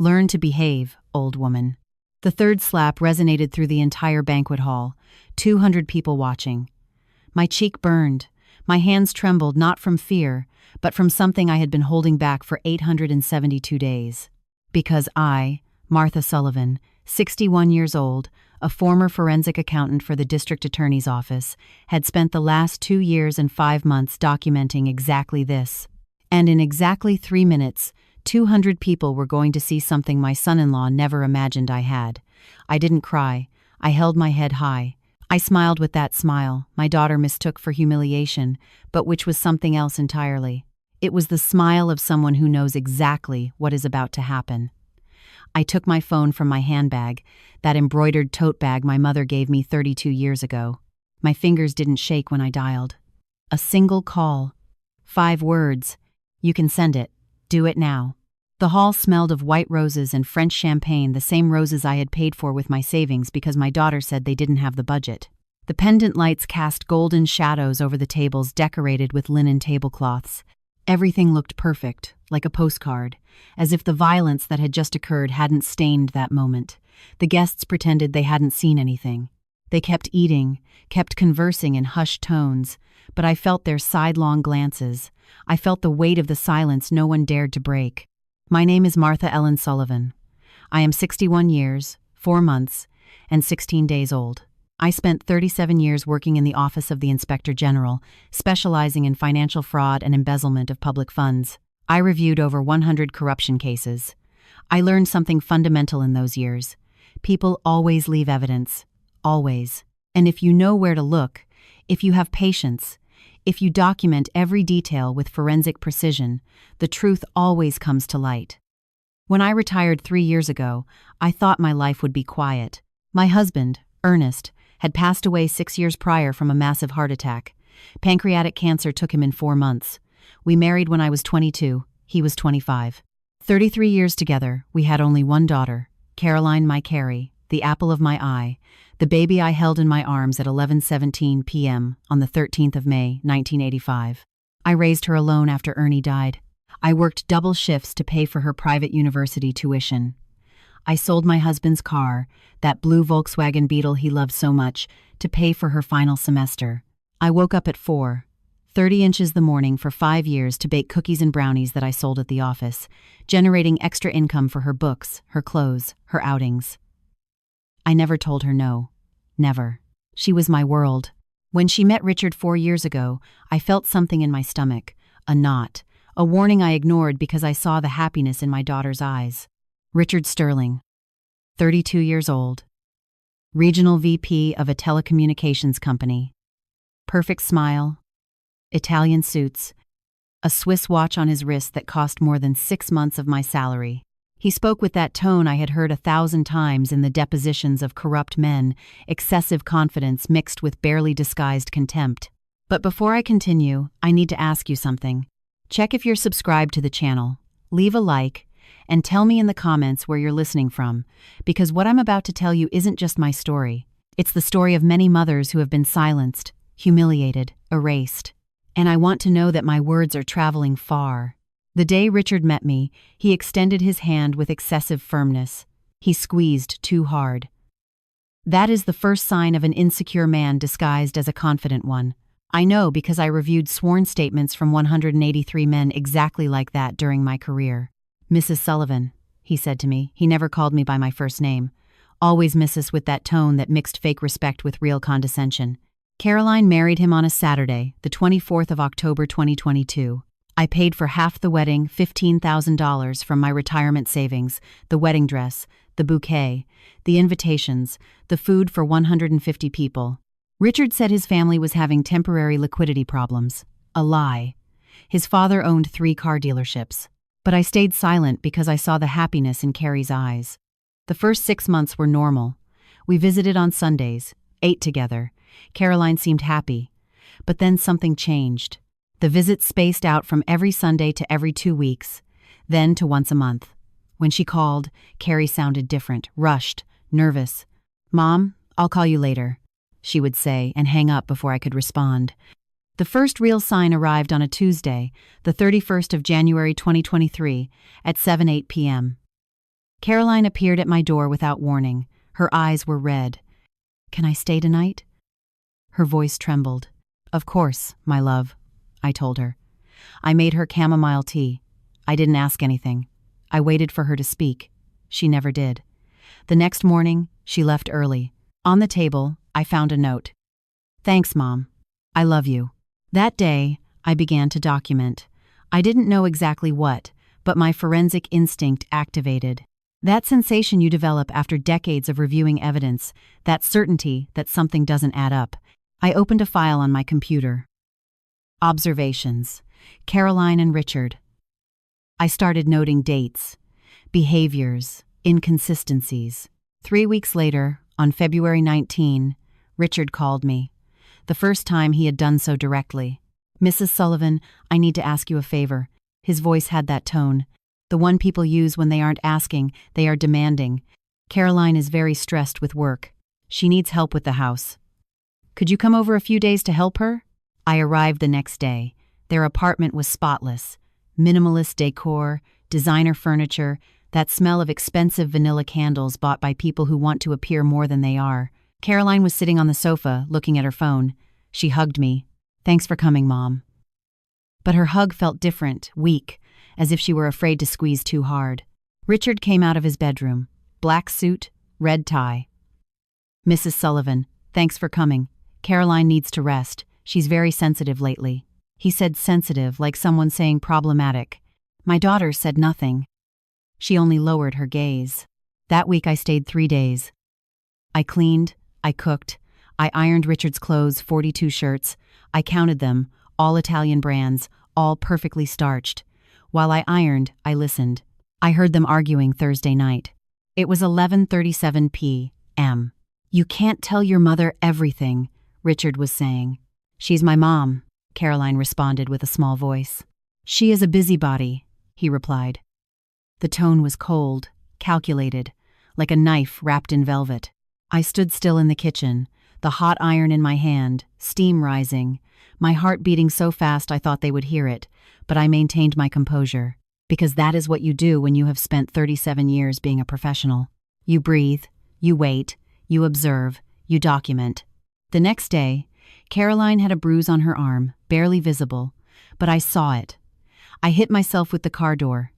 Learn to behave, old woman. The third slap resonated through the entire banquet hall, 200 people watching. My cheek burned. My hands trembled not from fear, but from something I had been holding back for 872 days. Because I, Martha Sullivan, 61 years old, a former forensic accountant for the district attorney's office, had spent the last 2 years and 5 months documenting exactly this. And in exactly 3 minutes, 200 people were going to see something my son-in-law never imagined I had. I didn't cry. I held my head high. I smiled with that smile my daughter mistook for humiliation, but which was something else entirely. It was the smile of someone who knows exactly what is about to happen. I took my phone from my handbag, that embroidered tote bag my mother gave me 32 years ago. My fingers didn't shake when I dialed. A single call. 5 words. You can send it. Do it now. The hall smelled of white roses and French champagne, the same roses I had paid for with my savings because my daughter said they didn't have the budget. The pendant lights cast golden shadows over the tables decorated with linen tablecloths. Everything looked perfect, like a postcard, as if the violence that had just occurred hadn't stained that moment. The guests pretended they hadn't seen anything. They kept eating, kept conversing in hushed tones, but I felt their sidelong glances. I felt the weight of the silence no one dared to break. My name is Martha Ellen Sullivan. I am 61 years, 4 months, and 16 days old. I spent 37 years working in the Office of the Inspector General, specializing in financial fraud and embezzlement of public funds. I reviewed over 100 corruption cases. I learned something fundamental in those years. People always leave evidence. Always. And if you know where to look, if you have patience, if you document every detail with forensic precision, the truth always comes to light. When I retired 3 years ago, I thought my life would be quiet. My husband, Ernest, had passed away 6 years prior from a massive heart attack. Pancreatic cancer took him in 4 months. We married when I was 22, he was 25. 33 years together, we had only one daughter, Caroline my Carrie, the apple of my eye, the baby I held in my arms at 11:17 p.m. on the 13th of May, 1985. I raised her alone after Ernie died. I worked double shifts to pay for her private university tuition. I sold my husband's car, that blue Volkswagen Beetle he loved so much, to pay for her final semester. I woke up at 4:30 inches the morning for 5 years to bake cookies and brownies that I sold at the office, generating extra income for her books, her clothes, her outings. I never told her no. Never. She was my world. When she met Richard 4 years ago, I felt something in my stomach, a knot, a warning I ignored because I saw the happiness in my daughter's eyes. Richard Sterling, 32 years old. Regional VP of a telecommunications company. Perfect smile. Italian suits. A Swiss watch on his wrist that cost more than 6 months of my salary. He spoke with that tone I had heard 1,000 times in the depositions of corrupt men, excessive confidence mixed with barely disguised contempt. But before I continue, I need to ask you something. Check if you're subscribed to the channel, leave a like, and tell me in the comments where you're listening from, because what I'm about to tell you isn't just my story. It's the story of many mothers who have been silenced, humiliated, erased. And I want to know that my words are traveling far. The day Richard met me, he extended his hand with excessive firmness. He squeezed too hard. That is the first sign of an insecure man disguised as a confident one. I know because I reviewed sworn statements from 183 men exactly like that during my career. Mrs. Sullivan, he said to me. He never called me by my first name. Always Mrs. with that tone that mixed fake respect with real condescension. Caroline married him on a Saturday, the 24th of October 2022. I paid for half the wedding, $15,000 from my retirement savings, the wedding dress, the bouquet, the invitations, the food for 150 people. Richard said his family was having temporary liquidity problems. A lie. His father owned 3 car dealerships. But I stayed silent because I saw the happiness in Carrie's eyes. The first 6 months were normal. We visited on Sundays, ate together. Caroline seemed happy. But then something changed. The visits spaced out from every Sunday to every 2 weeks, then to once a month. When she called, Carrie sounded different, rushed, nervous. "Mom, I'll call you later," she would say and hang up before I could respond. The first real sign arrived on a Tuesday, the 31st of January 2023, at 7:08 p.m. Caroline appeared at my door without warning. Her eyes were red. "Can I stay tonight?" Her voice trembled. "Of course, my love," I told her. I made her chamomile tea. I didn't ask anything. I waited for her to speak. She never did. The next morning, she left early. On the table, I found a note. "Thanks, Mom. I love you." That day, I began to document. I didn't know exactly what, but my forensic instinct activated. That sensation you develop after decades of reviewing evidence, that certainty that something doesn't add up. I opened a file on my computer. Observations. Caroline and Richard. I started noting dates, behaviors, inconsistencies. 3 weeks later, on February 19, Richard called me. The first time he had done so directly. "Mrs. Sullivan, I need to ask you a favor." His voice had that tone. The one people use when they aren't asking, they are demanding. "Caroline is very stressed with work. She needs help with the house. Could you come over a few days to help her?" I arrived the next day. Their apartment was spotless. Minimalist decor, designer furniture, that smell of expensive vanilla candles bought by people who want to appear more than they are. Caroline was sitting on the sofa, looking at her phone. She hugged me. "Thanks for coming, Mom." But her hug felt different, weak, as if she were afraid to squeeze too hard. Richard came out of his bedroom. Black suit, red tie. "Mrs. Sullivan, thanks for coming. Caroline needs to rest. She's very sensitive lately." He said sensitive, like someone saying problematic. My daughter said nothing. She only lowered her gaze. That week I stayed 3 days. I cleaned, I cooked, I ironed Richard's clothes, 42 shirts. I counted them, all Italian brands, all perfectly starched. While I ironed, I listened. I heard them arguing Thursday night. It was 11:37 p.m. "You can't tell your mother everything," Richard was saying. "She's my mom," Caroline responded with a small voice. "She is a busybody," he replied. The tone was cold, calculated, like a knife wrapped in velvet. I stood still in the kitchen, the hot iron in my hand, steam rising, my heart beating so fast I thought they would hear it, but I maintained my composure, because that is what you do when you have spent 37 years being a professional. You breathe, you wait, you observe, you document. The next day, Caroline had a bruise on her arm, barely visible, but I saw it. "I hit myself with the car door,"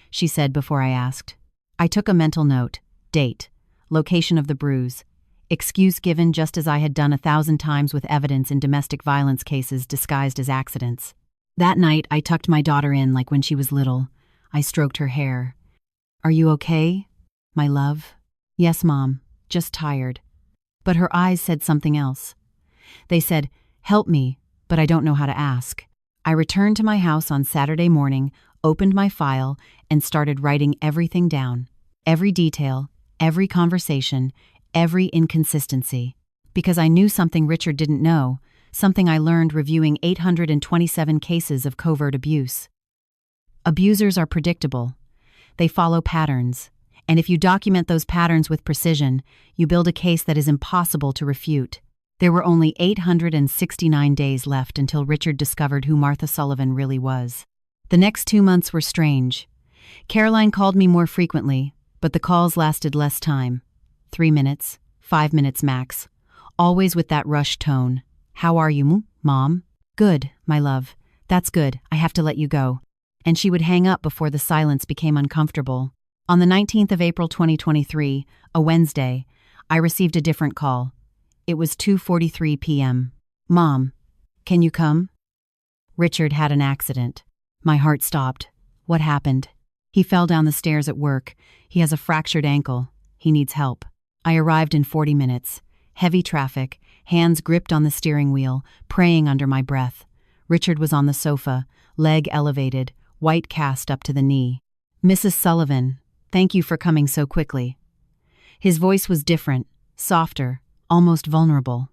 she said before I asked. I took a mental note, date, location of the bruise, excuse given just as I had done 1,000 times with evidence in domestic violence cases disguised as accidents. That night, I tucked my daughter in like when she was little. I stroked her hair. "Are you okay, my love?" "Yes, Mom, just tired." But her eyes said something else. They said, "Help me, but I don't know how to ask." I returned to my house on Saturday morning, opened my file, and started writing everything down. Every detail, every conversation, every inconsistency. Because I knew something Richard didn't know, something I learned reviewing 827 cases of covert abuse. Abusers are predictable. They follow patterns. And if you document those patterns with precision, you build a case that is impossible to refute. There were only 869 days left until Richard discovered who Martha Sullivan really was. The next 2 months were strange. Caroline called me more frequently, but the calls lasted less time. 3 minutes, 5 minutes max. Always with that rushed tone. "How are you, Mom?" "Good, my love. That's good. I have to let you go." And she would hang up before the silence became uncomfortable. On the 19th of April 2023, a Wednesday, I received a different call. It was 2:43 p.m. "Mom, can you come?" Richard had an accident. My heart stopped. What happened? He fell down the stairs at work. He has a fractured ankle. He needs help. I arrived in 40 minutes. Heavy traffic, hands gripped on the steering wheel, praying under my breath. Richard was on the sofa, leg elevated, white cast up to the knee. "Mrs. Sullivan, thank you for coming so quickly." His voice was different, softer, almost vulnerable.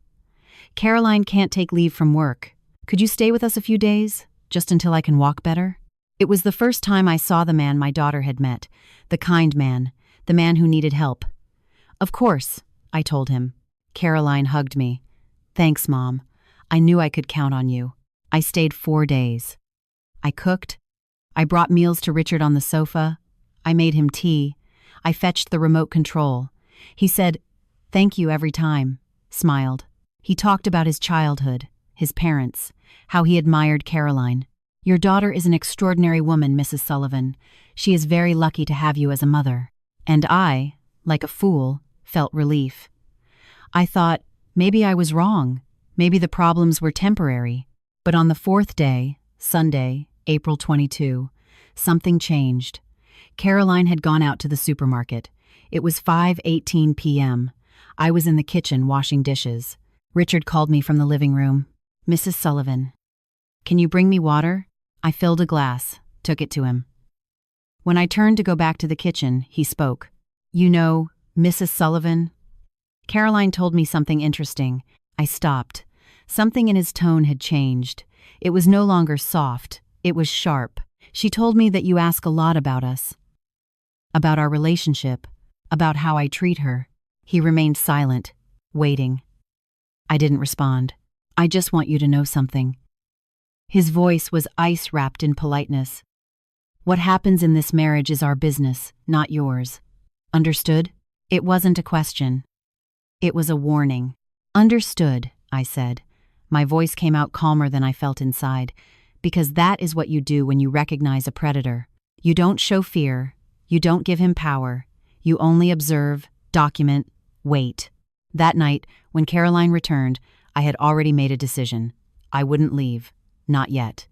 "Caroline can't take leave from work. Could you stay with us a few days, just until I can walk better?" It was the first time I saw the man my daughter had met, the kind man, the man who needed help. "Of course," I told him. Caroline hugged me. "Thanks, Mom. I knew I could count on you." I stayed 4 days. I cooked. I brought meals to Richard on the sofa. I made him tea. I fetched the remote control. He said, "Thank you every time," smiled. He talked about his childhood, his parents, how he admired Caroline. "Your daughter is an extraordinary woman, Mrs. Sullivan. She is very lucky to have you as a mother." And I, like a fool, felt relief. I thought, maybe I was wrong. Maybe the problems were temporary. But on the fourth day, Sunday, April 22, something changed. Caroline had gone out to the supermarket. It was 5:18 p.m. I was in the kitchen washing dishes. Richard called me from the living room. "Mrs. Sullivan, can you bring me water?" I filled a glass, took it to him. When I turned to go back to the kitchen, he spoke. "You know, Mrs. Sullivan?" Caroline told me something interesting. I stopped. Something in his tone had changed. It was no longer soft. It was sharp. "She told me that you ask a lot about us. About our relationship. About how I treat her." He remained silent, waiting. I didn't respond. "I just want you to know something." His voice was ice-wrapped in politeness. "What happens in this marriage is our business, not yours. Understood?" It wasn't a question. It was a warning. "Understood," I said. My voice came out calmer than I felt inside, because that is what you do when you recognize a predator. You don't show fear. You don't give him power. You only observe, document, wait. That night, when Caroline returned, I had already made a decision. I wouldn't leave. Not yet.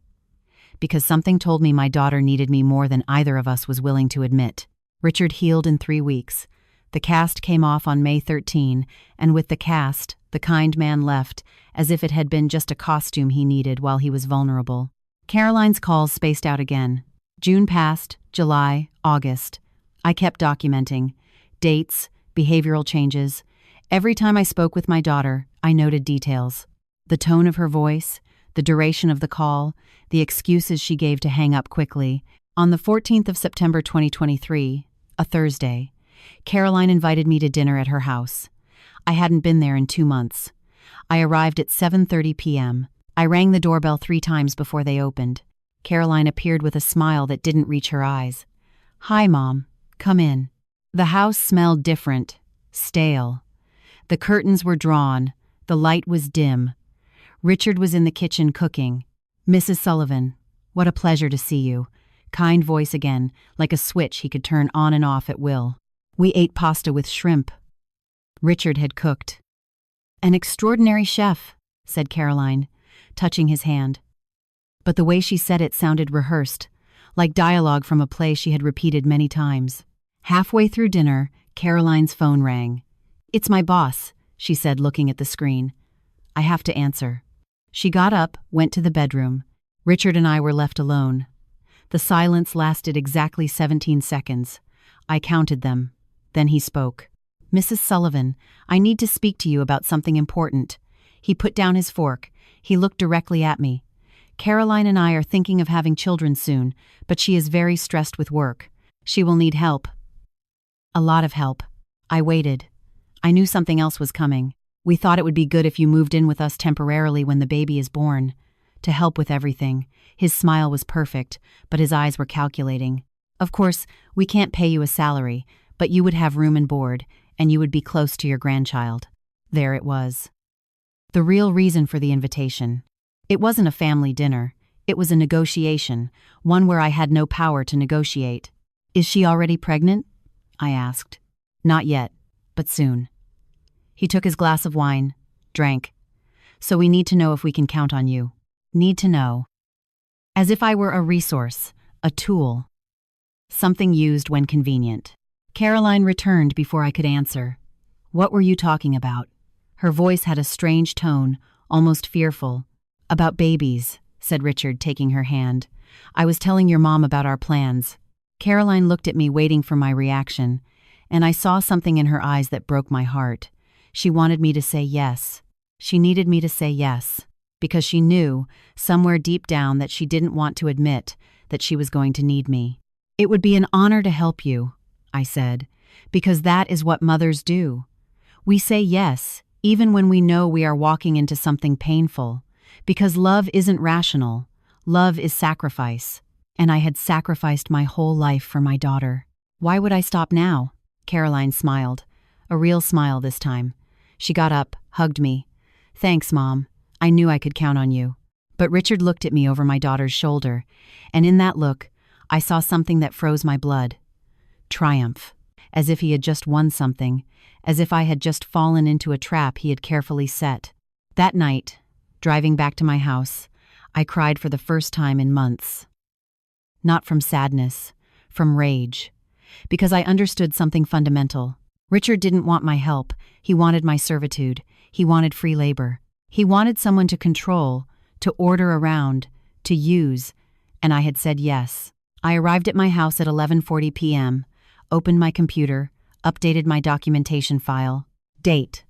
Because something told me my daughter needed me more than either of us was willing to admit. Richard healed in 3 weeks. The cast came off on May 13, and with the cast, the kind man left, as if it had been just a costume he needed while he was vulnerable. Caroline's calls spaced out again. June passed, July, August. I kept documenting. Dates, behavioral changes. Every time I spoke with my daughter, I noted details. The tone of her voice, the duration of the call, the excuses she gave to hang up quickly. On the 14th of September 2023, a Thursday, Caroline invited me to dinner at her house. I hadn't been there in 2 months. I arrived at 7:30 p.m. I rang the doorbell 3 times before they opened. Caroline appeared with a smile that didn't reach her eyes. "Hi, Mom. Come in." The house smelled different, stale. The curtains were drawn. The light was dim. Richard was in the kitchen cooking. "Mrs. Sullivan, what a pleasure to see you." Kind voice again, like a switch he could turn on and off at will. We ate pasta with shrimp. Richard had cooked. "An extraordinary chef," said Caroline, touching his hand. But the way she said it sounded rehearsed, like dialogue from a play she had repeated many times. Halfway through dinner, Caroline's phone rang. "It's my boss," she said, looking at the screen. "I have to answer." She got up, went to the bedroom. Richard and I were left alone. The silence lasted exactly 17 seconds. I counted them. Then he spoke. "Mrs. Sullivan, I need to speak to you about something important." He put down his fork. He looked directly at me. "Caroline and I are thinking of having children soon, but she is very stressed with work. She will need help. A lot of help." I waited. I knew something else was coming. "We thought it would be good if you moved in with us temporarily when the baby is born. To help with everything." His smile was perfect, but his eyes were calculating. "Of course, we can't pay you a salary, but you would have room and board, and you would be close to your grandchild." There it was. The real reason for the invitation. It wasn't a family dinner. It was a negotiation, one where I had no power to negotiate. "Is she already pregnant?" I asked. "Not yet, but soon." He took his glass of wine, drank. "So we need to know if we can count on you." Need to know. As if I were a resource, a tool. Something used when convenient. Caroline returned before I could answer. "What were you talking about?" Her voice had a strange tone, almost fearful. "About babies," said Richard, taking her hand. "I was telling your mom about our plans." Caroline looked at me, waiting for my reaction, and I saw something in her eyes that broke my heart. She wanted me to say yes. She needed me to say yes, because she knew, somewhere deep down, that she didn't want to admit that she was going to need me. "It would be an honor to help you," I said, "because that is what mothers do. We say yes, even when we know we are walking into something painful, because love isn't rational. Love is sacrifice, and I had sacrificed my whole life for my daughter. Why would I stop now?" Caroline smiled. A real smile this time. She got up, hugged me. "Thanks, Mom. I knew I could count on you." But Richard looked at me over my daughter's shoulder, and in that look, I saw something that froze my blood. Triumph. As if he had just won something, as if I had just fallen into a trap he had carefully set. That night, driving back to my house, I cried for the first time in months. Not from sadness, from rage. Because I understood something fundamental. Richard didn't want my help, he wanted my servitude, he wanted free labor. He wanted someone to control, to order around, to use, and I had said yes. I arrived at my house at 11:40 p.m., opened my computer, updated my documentation file. Date: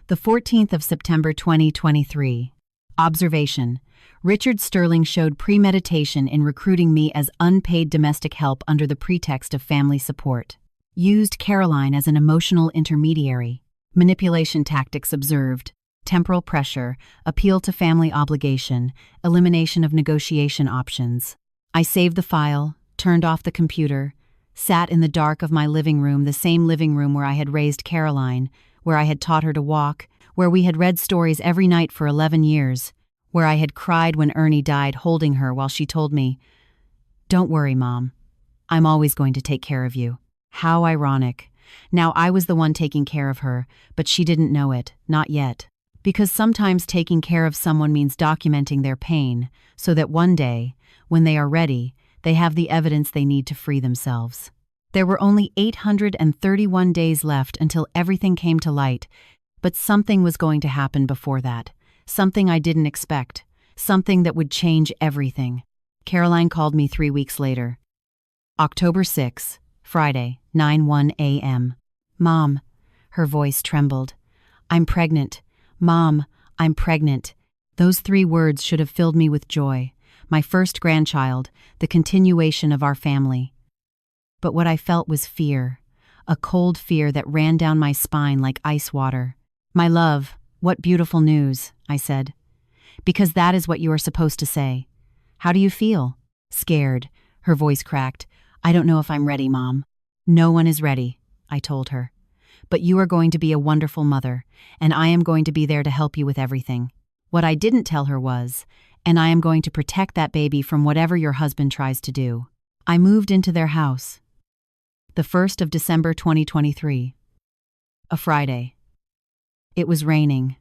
the 14th of September 2023. Observation: Richard Sterling showed premeditation in recruiting me as unpaid domestic help under the pretext of family support. Used Caroline as an emotional intermediary. Manipulation tactics observed. Temporal pressure, appeal to family obligation, elimination of negotiation options. I saved the file, turned off the computer, sat in the dark of my living room, the same living room where I had raised Caroline, where I had taught her to walk, where we had read stories every night for 11 years, where I had cried when Ernie died holding her while she told me, "Don't worry, Mom. I'm always going to take care of you." How ironic. Now I was the one taking care of her, but she didn't know it, not yet. Because sometimes taking care of someone means documenting their pain, so that one day, when they are ready, they have the evidence they need to free themselves. There were only 831 days left until everything came to light, but something was going to happen before that. Something I didn't expect. Something that would change everything. Caroline called me 3 weeks later. October 6, Friday, 9:01 a.m. "Mom," her voice trembled. "I'm pregnant. Mom, I'm pregnant." Those 3 words should have filled me with joy. My first grandchild, the continuation of our family. But what I felt was fear. A cold fear that ran down my spine like ice water. "My love, what beautiful news," I said. "Because that is what you are supposed to say. How do you feel?" "Scared," her voice cracked. "I don't know if I'm ready, Mom." "No one is ready," I told her. "But you are going to be a wonderful mother, and I am going to be there to help you with everything." What I didn't tell her was, "And I am going to protect that baby from whatever your husband tries to do." I moved into their house. The 1st of December 2023. A Friday. It was raining.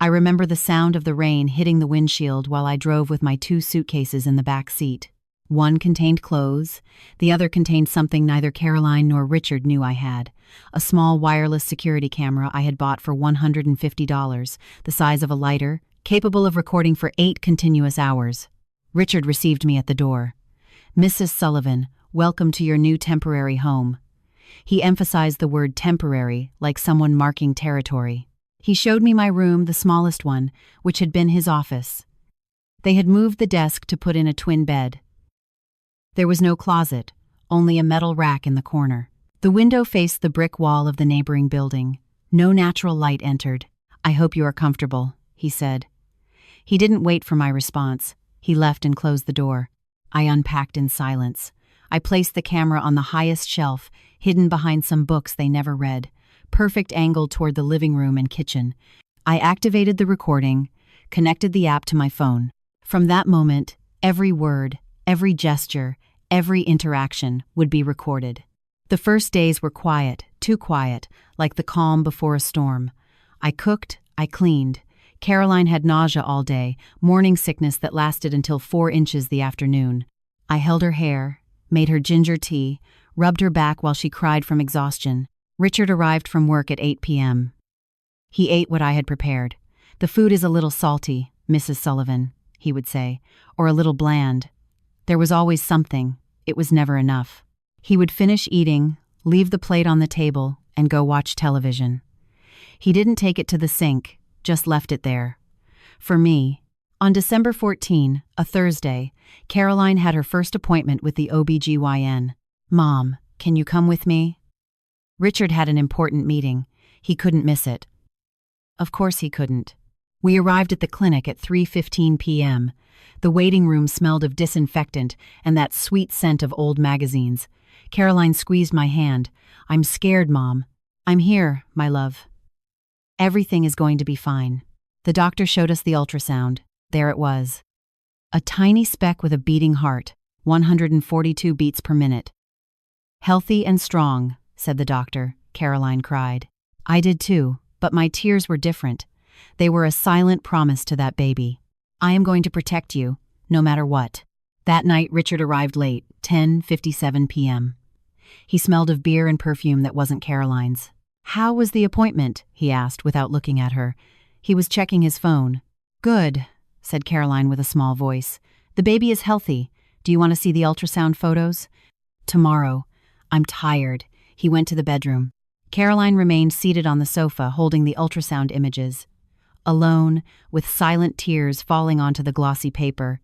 I remember the sound of the rain hitting the windshield while I drove with my 2 suitcases in the back seat. One contained clothes, the other contained something neither Caroline nor Richard knew I had. A small wireless security camera I had bought for $150, the size of a lighter, capable of recording for 8 continuous hours. Richard received me at the door. "Mrs. Sullivan, welcome to your new temporary home." He emphasized the word temporary, like someone marking territory. He showed me my room, the smallest one, which had been his office. They had moved the desk to put in a twin bed. There was no closet, only a metal rack in the corner. The window faced the brick wall of the neighboring building. No natural light entered. "I hope you are comfortable," he said. He didn't wait for my response. He left and closed the door. I unpacked in silence. I placed the camera on the highest shelf, hidden behind some books they never read, perfect angle toward the living room and kitchen. I activated the recording, connected the app to my phone. From that moment, every word, every gesture, every interaction would be recorded. The first days were quiet, too quiet, like the calm before a storm. I cooked, I cleaned. Caroline had nausea all day, morning sickness that lasted until 4 inches the afternoon. I held her hair, made her ginger tea, rubbed her back while she cried from exhaustion. Richard arrived from work at 8 p.m. He ate what I had prepared. "The food is a little salty, Mrs. Sullivan," he would say, "or a little bland." There was always something. It was never enough. He would finish eating, leave the plate on the table, and go watch television. He didn't take it to the sink, just left it there. For me, on December 14, a Thursday, Caroline had her first appointment with the OBGYN. "Mom, can you come with me?" Richard had an important meeting. He couldn't miss it. Of course he couldn't. We arrived at the clinic at 3:15 p.m. The waiting room smelled of disinfectant and that sweet scent of old magazines. Caroline squeezed my hand. I'm scared, Mom. I'm here, my love. Everything is going to be fine. The doctor showed us the ultrasound. There it was. A tiny speck with a beating heart, 142 beats per minute. Healthy and strong, said the doctor. Caroline cried. I did too, but my tears were different. They were a silent promise to that baby. I am going to protect you, no matter what. That night, Richard arrived late, 10:57 p.m. He smelled of beer and perfume that wasn't Caroline's. How was the appointment? He asked without looking at her. He was checking his phone. Good, said Caroline with a small voice. The baby is healthy. Do you want to see the ultrasound photos? Tomorrow. I'm tired. He went to the bedroom. Caroline remained seated on the sofa holding the ultrasound images. Alone, with silent tears falling onto the glossy paper.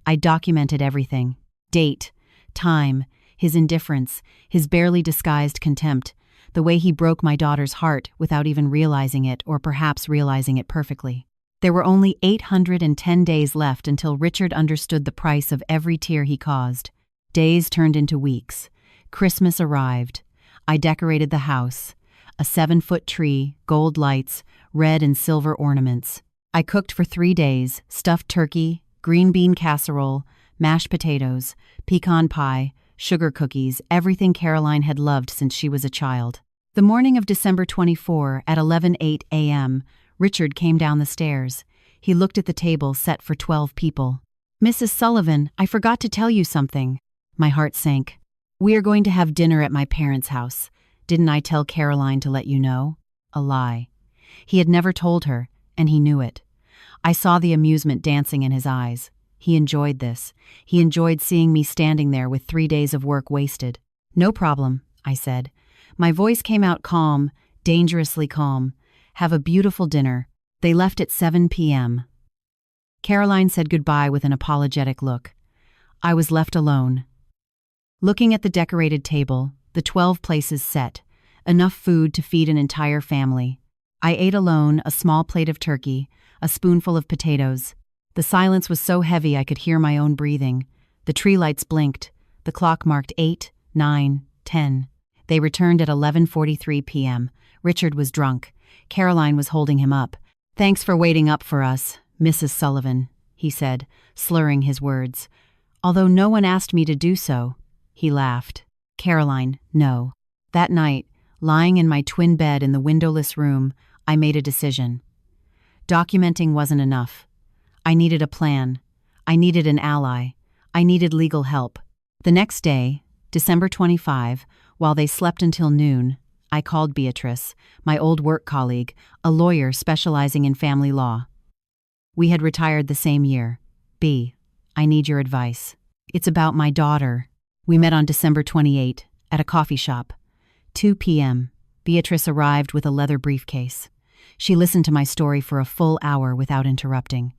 I documented everything. Date, time, his indifference, his barely disguised contempt, the way he broke my daughter's heart without even realizing it or perhaps realizing it perfectly. There were only 810 days left until Richard understood the price of every tear he caused. Days turned into weeks. Christmas arrived. I decorated the house. A 7-foot tree, gold lights, red and silver ornaments. I cooked for 3 days, stuffed turkey, green bean casserole, mashed potatoes, pecan pie, sugar cookies, everything Caroline had loved since she was a child. The morning of December 24, at 11:08 a.m., Richard came down the stairs. He looked at the table set for 12 people. Mrs. Sullivan, I forgot to tell you something. My heart sank. We are going to have dinner at my parents' house. Didn't I tell Caroline to let you know? A lie. He had never told her, and he knew it. I saw the amusement dancing in his eyes. He enjoyed this. He enjoyed seeing me standing there with 3 days of work wasted. No problem, I said. My voice came out calm, dangerously calm. Have a beautiful dinner. They left at 7 p.m. Caroline said goodbye with an apologetic look. I was left alone. Looking at the decorated table, the 12 places set, enough food to feed an entire family. I ate alone a small plate of turkey, a spoonful of potatoes. The silence was so heavy I could hear my own breathing. The tree lights blinked. The clock marked 8, 9, 10. They returned at 11:43 p.m. Richard was drunk. Caroline was holding him up. Thanks for waiting up for us, Mrs. Sullivan, he said, slurring his words. Although no one asked me to do so. He laughed. Caroline, no. That night, lying in my twin bed in the windowless room, I made a decision. Documenting wasn't enough. I needed a plan. I needed an ally. I needed legal help. The next day, December 25, while they slept until noon, I called Beatrice, my old work colleague, a lawyer specializing in family law. We had retired the same year. B, I need your advice. It's about my daughter. We met on December 28 at a coffee shop. 2 p.m. Beatrice arrived with a leather briefcase. She listened to my story for a full hour without interrupting.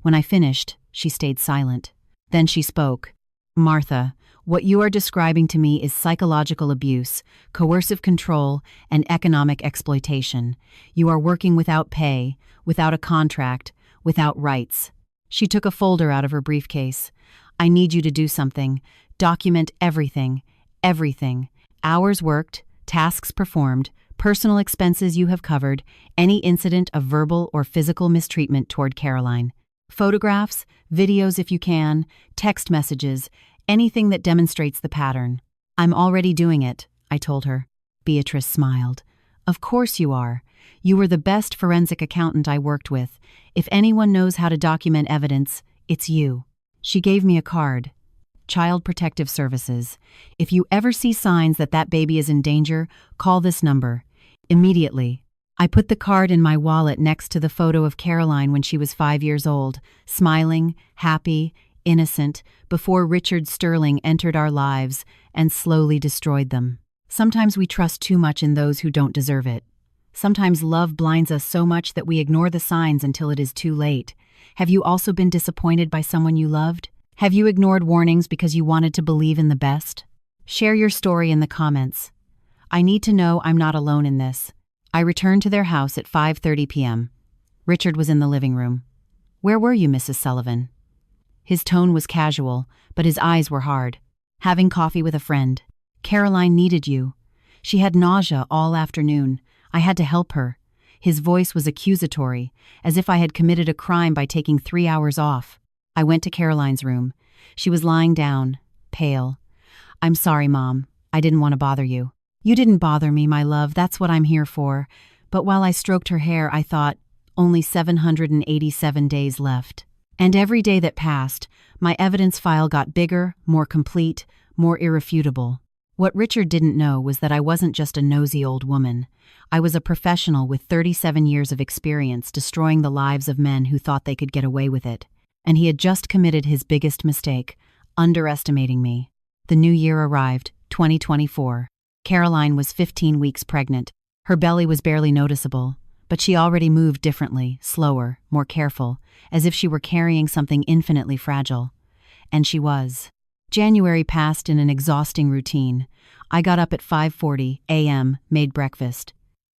When I finished, she stayed silent. Then she spoke. Martha, what you are describing to me is psychological abuse, coercive control, and economic exploitation. You are working without pay, without a contract, without rights. She took a folder out of her briefcase. I need you to do something. Document everything. Everything. Hours worked, tasks performed, personal expenses you have covered, any incident of verbal or physical mistreatment toward Caroline. Photographs, videos if you can, text messages, anything that demonstrates the pattern. I'm already doing it, I told her. Beatrice smiled. Of course you are. You were the best forensic accountant I worked with. If anyone knows how to document evidence, it's you. She gave me a card. Child Protective Services. If you ever see signs that that baby is in danger, call this number. Immediately. I put the card in my wallet next to the photo of Caroline when she was 5 years old, smiling, happy, innocent, before Richard Sterling entered our lives and slowly destroyed them. Sometimes we trust too much in those who don't deserve it. Sometimes love blinds us so much that we ignore the signs until it is too late. Have you also been disappointed by someone you loved? Have you ignored warnings because you wanted to believe in the best? Share your story in the comments. I need to know I'm not alone in this. I returned to their house at 5:30 p.m. Richard was in the living room. Where were you, Mrs. Sullivan? His tone was casual, but his eyes were hard. Having coffee with a friend. Caroline needed you. She had nausea all afternoon. I had to help her." His voice was accusatory, as if I had committed a crime by taking 3 hours off. I went to Caroline's room. She was lying down, pale. "I'm sorry, Mom. I didn't want to bother you." "You didn't bother me, my love. That's what I'm here for." But while I stroked her hair, I thought, only 787 days left. And every day that passed, my evidence file got bigger, more complete, more irrefutable. What Richard didn't know was that I wasn't just a nosy old woman. I was a professional with 37 years of experience destroying the lives of men who thought they could get away with it. And he had just committed his biggest mistake, underestimating me. The new year arrived, 2024. Caroline was 15 weeks pregnant. Her belly was barely noticeable, but she already moved differently, slower, more careful, as if she were carrying something infinitely fragile. And she was. January passed in an exhausting routine. I got up at 5:40 a.m., made breakfast.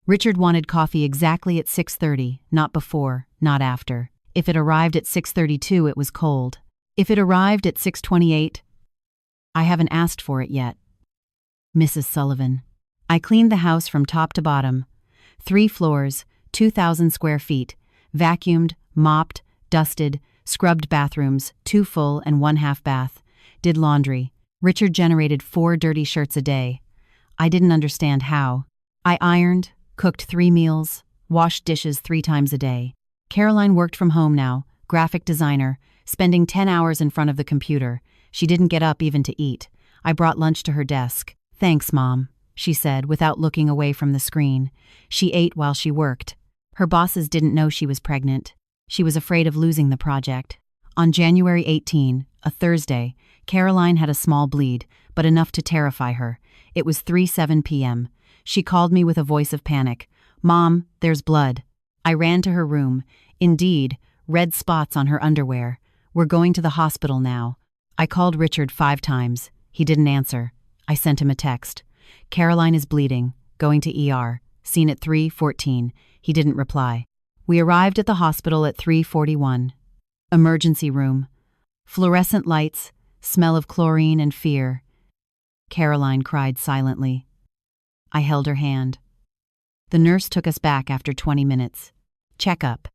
Richard wanted coffee exactly at 6:30, not before, not after. If it arrived at 6:32, it was cold. If it arrived at 6:28, I haven't asked for it yet. Mrs. Sullivan. I cleaned the house from top to bottom. 3 floors, 2,000 square feet, vacuumed, mopped, dusted, scrubbed bathrooms, 2 full and 1 half bath, did laundry. Richard generated 4 dirty shirts a day. I didn't understand how. I ironed, cooked 3 meals, washed dishes 3 times a day. Caroline worked from home now, graphic designer, spending 10 hours in front of the computer. She didn't get up even to eat. I brought lunch to her desk. "Thanks, Mom," she said without looking away from the screen. She ate while she worked. Her bosses didn't know she was pregnant. She was afraid of losing the project. On January 18, a Thursday, Caroline had a small bleed, but enough to terrify her. It was 3:07 p.m. She called me with a voice of panic. "Mom, there's blood." I ran to her room. Indeed, red spots on her underwear. "We're going to the hospital now." I called Richard 5 times. He didn't answer. I sent him a text. "Caroline is bleeding. Going to ER. Seen at 3:14. He didn't reply. We arrived at the hospital at 3:41. Emergency room. Fluorescent lights, smell of chlorine and fear. Caroline cried silently. I held her hand. The nurse took us back after 20 minutes. Checkup.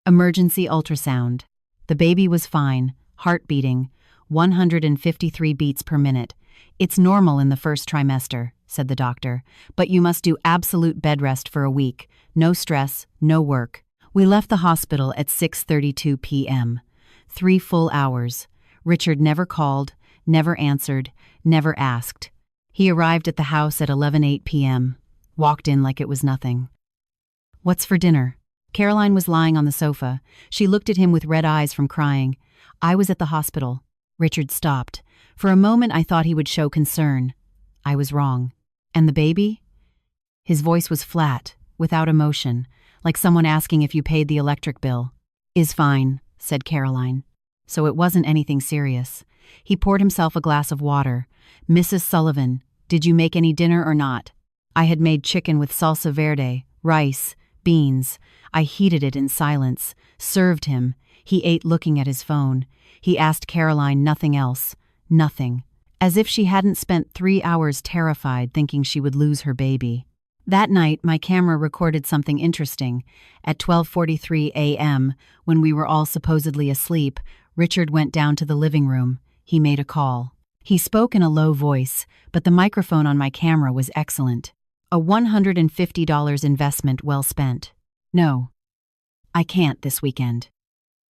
Emergency ultrasound. The baby was fine, heart beating, 153 beats per minute. "It's normal in the first trimester," said the doctor, "but you must do absolute bed rest for a week. No stress, no work." We left the hospital at 6:32 p.m. 3 full hours. Richard never called, never answered, never asked. He arrived at the house at 11:08 p.m., walked in like it was nothing. "What's for dinner?" Caroline was lying on the sofa. She looked at him with red eyes from crying. "I was at the hospital." Richard stopped. For a moment I thought he would show concern. I was wrong. "And the baby?" His voice was flat, without emotion, like someone asking if you paid the electric bill. "Is fine," said Caroline. So it wasn't anything serious. He poured himself a glass of water. "Mrs. Sullivan, did you make any dinner or not?" I had made chicken with salsa verde, rice, beans. I heated it in silence, served him. He ate looking at his phone. He asked Caroline nothing else. Nothing. As if she hadn't spent 3 hours terrified thinking she would lose her baby. That night, my camera recorded something interesting. At 12:43 a.m., when we were all supposedly asleep, Richard went down to the living room. He made a call. He spoke in a low voice, but the microphone on my camera was excellent. A $150 investment well spent. "No. I can't this weekend.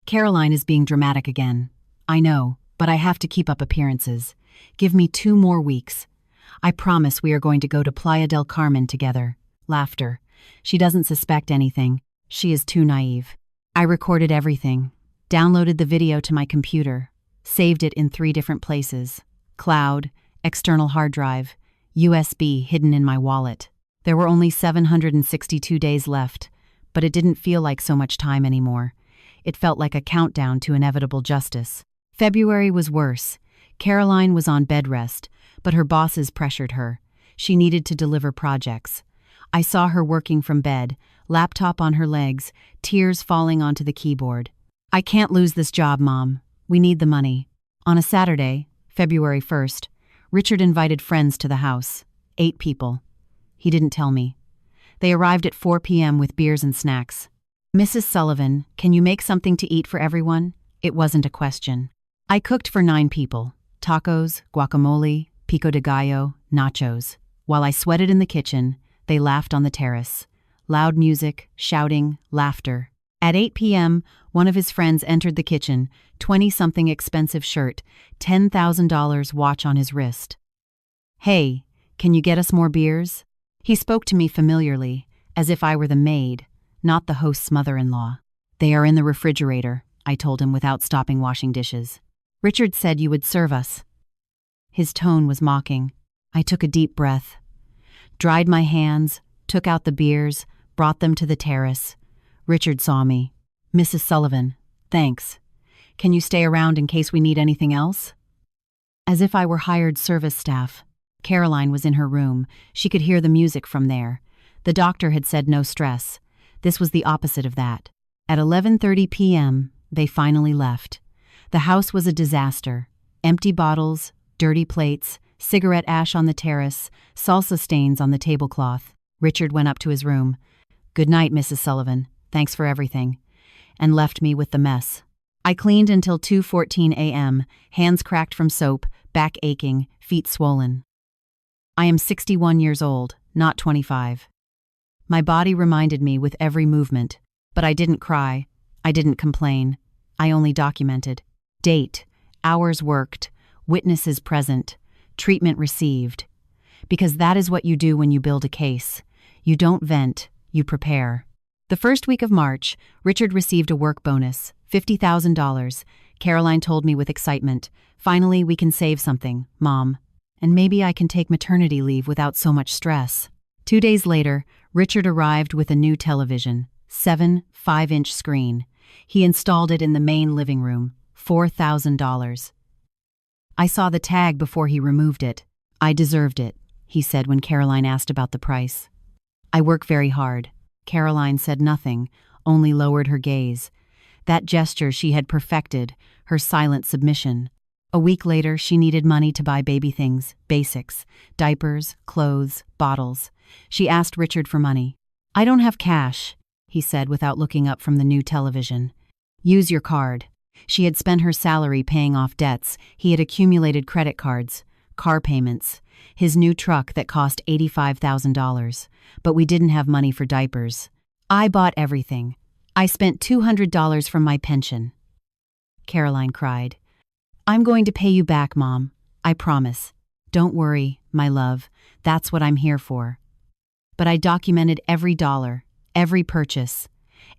Caroline is being dramatic again. I know, but I have to keep up appearances. Give me 2 more weeks. I promise we are going to go to Playa del Carmen together." Laughter. "She doesn't suspect anything. She is too naive." I recorded everything, downloaded the video to my computer, saved it in 3 different places. Cloud, external hard drive, USB hidden in my wallet. There were only 762 days left, but it didn't feel like so much time anymore. It felt like a countdown to inevitable justice. February was worse. Caroline was on bed rest, but her bosses pressured her. She needed to deliver projects. I saw her working from bed, laptop on her legs, tears falling onto the keyboard. "I can't lose this job, Mom. We need the money." On a Saturday, February 1st, Richard invited friends to the house. 8 people. He didn't tell me. They arrived at 4 p.m. with beers and snacks. "Mrs. Sullivan, can you make something to eat for everyone?" It wasn't a question. I cooked for 9 people. Tacos, guacamole, pico de gallo, nachos. While I sweated in the kitchen, they laughed on the terrace. Loud music, shouting, laughter. At 8 p.m., one of his friends entered the kitchen, 20-something expensive shirt, $10,000 watch on his wrist. "Hey, can you get us more beers?" He spoke to me familiarly, as if I were the maid, not the host's mother-in-law. "They are in the refrigerator," I told him without stopping washing dishes. "Richard said you would serve us." His tone was mocking. I took a deep breath, dried my hands, took out the beers, brought them to the terrace. Richard saw me. "Mrs. Sullivan, thanks. Can you stay around in case we need anything else?" As if I were hired service staff. Caroline was in her room. She could hear the music from there. The doctor had said no stress. This was the opposite of that. At 11:30 p.m., they finally left. The house was a disaster. Empty bottles, dirty plates, cigarette ash on the terrace, salsa stains on the tablecloth. Richard went up to his room. "Good night, Mrs. Sullivan. Thanks for everything," and left me with the mess. I cleaned until 2:14 a.m., hands cracked from soap, back aching, feet swollen. I am 61 years old, not 25. My body reminded me with every movement, but I didn't cry, I didn't complain, I only documented. Date, hours worked, witnesses present, treatment received. Because that is what you do when you build a case. You don't vent, you prepare. The first week of March, Richard received a work bonus, $50,000. Caroline told me with excitement, "Finally, we can save something, Mom. And maybe I can take maternity leave without so much stress." 2 days later, Richard arrived with a new television, 5-inch screen. He installed it in the main living room, $4,000. I saw the tag before he removed it. "I deserved it," he said when Caroline asked about the price. "I work very hard." Caroline said nothing, only lowered her gaze. That gesture she had perfected, her silent submission. A week later, she needed money to buy baby things, basics, diapers, clothes, bottles. She asked Richard for money. "I don't have cash," he said without looking up from the new television. "Use your card." She had spent her salary paying off debts. He had accumulated credit cards, car payments, his new truck that cost $85,000. But we didn't have money for diapers. "I bought everything. I spent $200 from my pension." Caroline cried. "I'm going to pay you back, Mom. I promise. Don't worry, my love. That's what I'm here for." But I documented every dollar, every purchase,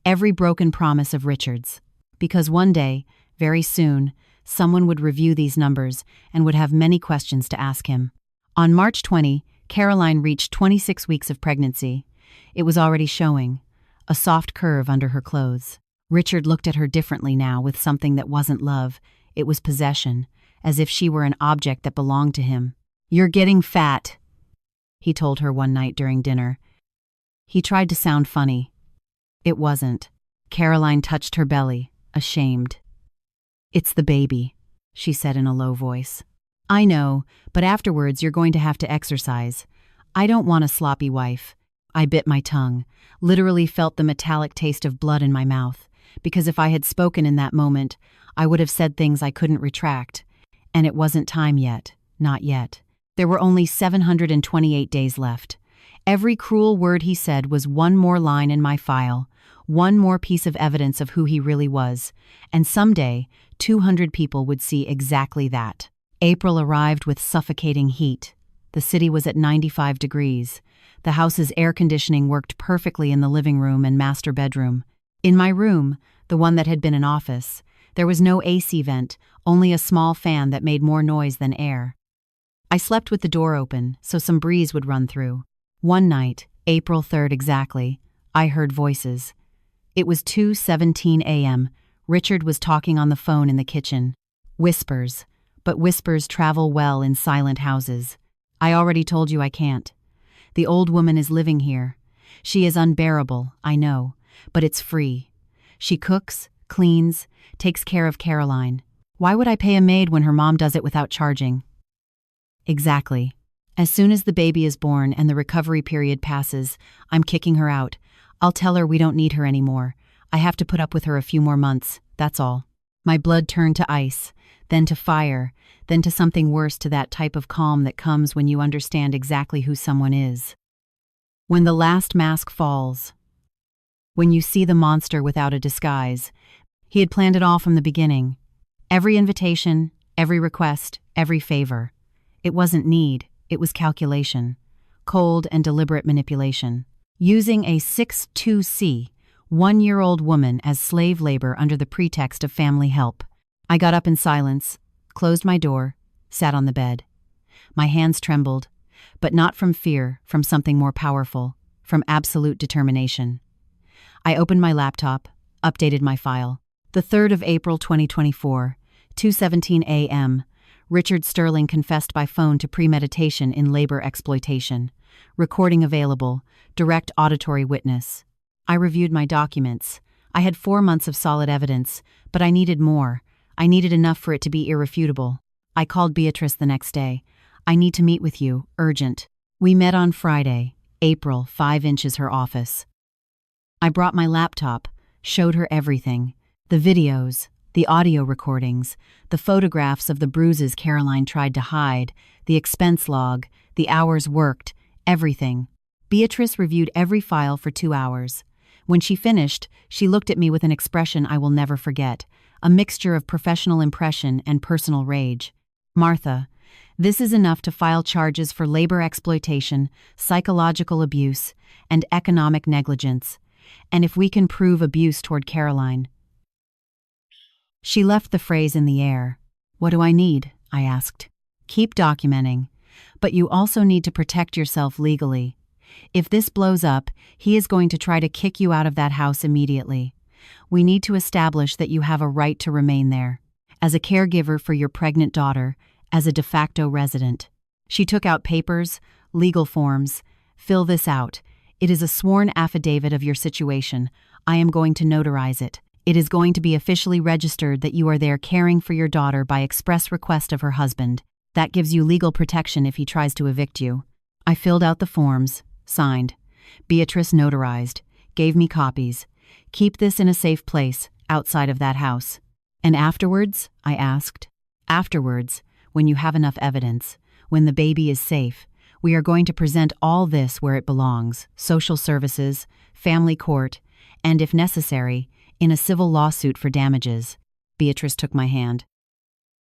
every broken promise of Richard's. Because one day, very soon, someone would review these numbers and would have many questions to ask him. On March 20, Caroline reached 26 weeks of pregnancy. It was already showing, a soft curve under her clothes. Richard looked at her differently now with something that wasn't love. It was possession, as if she were an object that belonged to him. "You're getting fat," he told her one night during dinner. He tried to sound funny. It wasn't. Caroline touched her belly, ashamed. "It's the baby," she said in a low voice. "I know, but afterwards you're going to have to exercise. I don't want a sloppy wife." I bit my tongue, literally felt the metallic taste of blood in my mouth, because if I had spoken in that moment, I would have said things I couldn't retract. And it wasn't time yet, not yet. There were only 728 days left. Every cruel word he said was one more line in my file, one more piece of evidence of who he really was. And someday, 200 people would see exactly that. April arrived with suffocating heat. The city was at 95 degrees. The house's air conditioning worked perfectly in the living room and master bedroom. In my room, the one that had been an office, there was no AC vent, only a small fan that made more noise than air. I slept with the door open, so some breeze would run through. One night, April 3rd exactly, I heard voices. It was 2:17 a.m. Richard was talking on the phone in the kitchen. Whispers, but whispers travel well in silent houses. "I already told you I can't. The old woman is living here. She is unbearable, I know, but it's free. She cooks, cleans, takes care of Caroline. Why would I pay a maid when her mom does it without charging?" Exactly. As soon as the baby is born and the recovery period passes, I'm kicking her out. I'll tell her we don't need her anymore. I have to put up with her a few more months, that's all. My blood turned to ice, then to fire, then to something worse, to that type of calm that comes when you understand exactly who someone is. When the last mask falls. When you see the monster without a disguise. He had planned it all from the beginning. Every invitation, every request, every favor. It wasn't need, it was calculation. Cold and deliberate manipulation. Using a 6'2", one-year-old woman as slave labor under the pretext of family help. I got up in silence, closed my door, sat on the bed. My hands trembled, but not from fear, from something more powerful, from absolute determination. I opened my laptop, updated my file. The 3rd of April 2024, 2:17 a.m., Richard Sterling confessed by phone to premeditation in labor exploitation. Recording available, direct auditory witness. I reviewed my documents. I had 4 months of solid evidence, but I needed more. I needed enough for it to be irrefutable. I called Beatrice the next day. I need to meet with you, urgent. We met on Friday, April 5 inches her office. I brought my laptop, showed her everything. The videos, the audio recordings, the photographs of the bruises Caroline tried to hide, the expense log, the hours worked, everything. Beatrice reviewed every file for 2 hours. When she finished, she looked at me with an expression I will never forget, a mixture of professional impression and personal rage. Martha, this is enough to file charges for labor exploitation, psychological abuse, and economic negligence. And if we can prove abuse toward Caroline. She left the phrase in the air. What do I need? I asked. Keep documenting. But you also need to protect yourself legally. If this blows up, he is going to try to kick you out of that house immediately. We need to establish that you have a right to remain there. As a caregiver for your pregnant daughter, as a de facto resident. She took out papers, legal forms. Fill this out. It is a sworn affidavit of your situation. I am going to notarize it. It is going to be officially registered that you are there caring for your daughter by express request of her husband. That gives you legal protection if he tries to evict you. I filled out the forms, signed. Beatrice notarized, gave me copies. Keep this in a safe place, outside of that house. And afterwards? I asked. Afterwards, when you have enough evidence, when the baby is safe, we are going to present all this where it belongs, social services, family court, and if necessary, in a civil lawsuit for damages. Beatrice took my hand.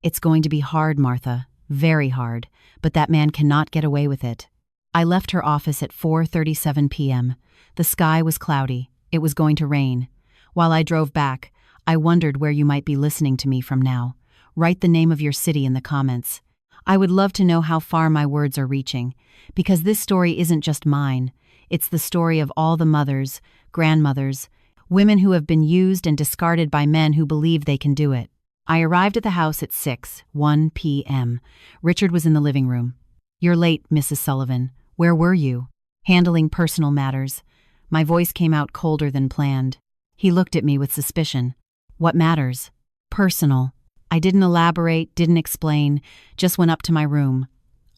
It's going to be hard, Martha, very hard, but that man cannot get away with it. I left her office at 4:37 p.m. The sky was cloudy. It was going to rain. While I drove back, I wondered where you might be listening to me from now. Write the name of your city in the comments. I would love to know how far my words are reaching, because this story isn't just mine. It's the story of all the mothers, grandmothers, women who have been used and discarded by men who believe they can do it. I arrived at the house at 6:01 p.m. Richard was in the living room. You're late, Mrs. Sullivan. Where were you? Handling personal matters. My voice came out colder than planned. He looked at me with suspicion. What matters? Personal. I didn't elaborate, didn't explain, just went up to my room.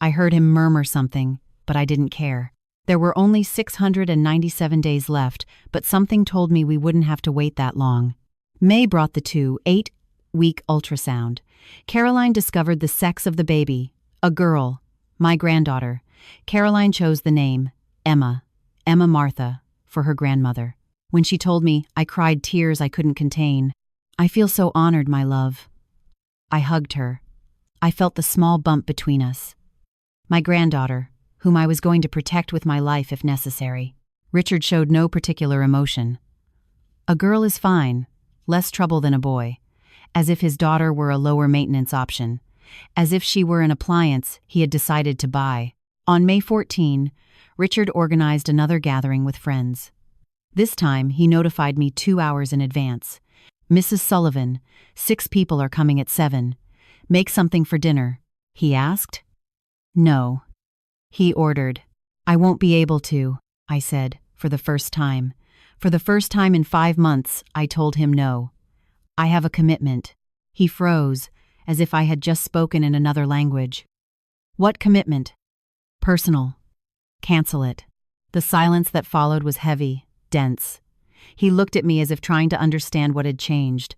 I heard him murmur something, but I didn't care. There were only 697 days left, but something told me we wouldn't have to wait that long. May brought the 8-week ultrasound. Caroline discovered the sex of the baby, a girl, my granddaughter. Caroline chose the name, Emma Martha, for her grandmother. When she told me, I cried tears I couldn't contain. I feel so honored, my love. I hugged her. I felt the small bump between us. My granddaughter, whom I was going to protect with my life if necessary. Richard showed no particular emotion. A girl is fine, less trouble than a boy, as if his daughter were a lower maintenance option, as if she were an appliance he had decided to buy. On May 14, Richard organized another gathering with friends. This time, he notified me 2 hours in advance. Mrs. Sullivan, 6 people are coming at 7. Make something for dinner. He asked. No. He ordered. I won't be able to, I said, for the first time. For the first time in 5 months, I told him no. I have a commitment. He froze, as if I had just spoken in another language. What commitment? Personal. Cancel it. The silence that followed was heavy, dense. He looked at me as if trying to understand what had changed.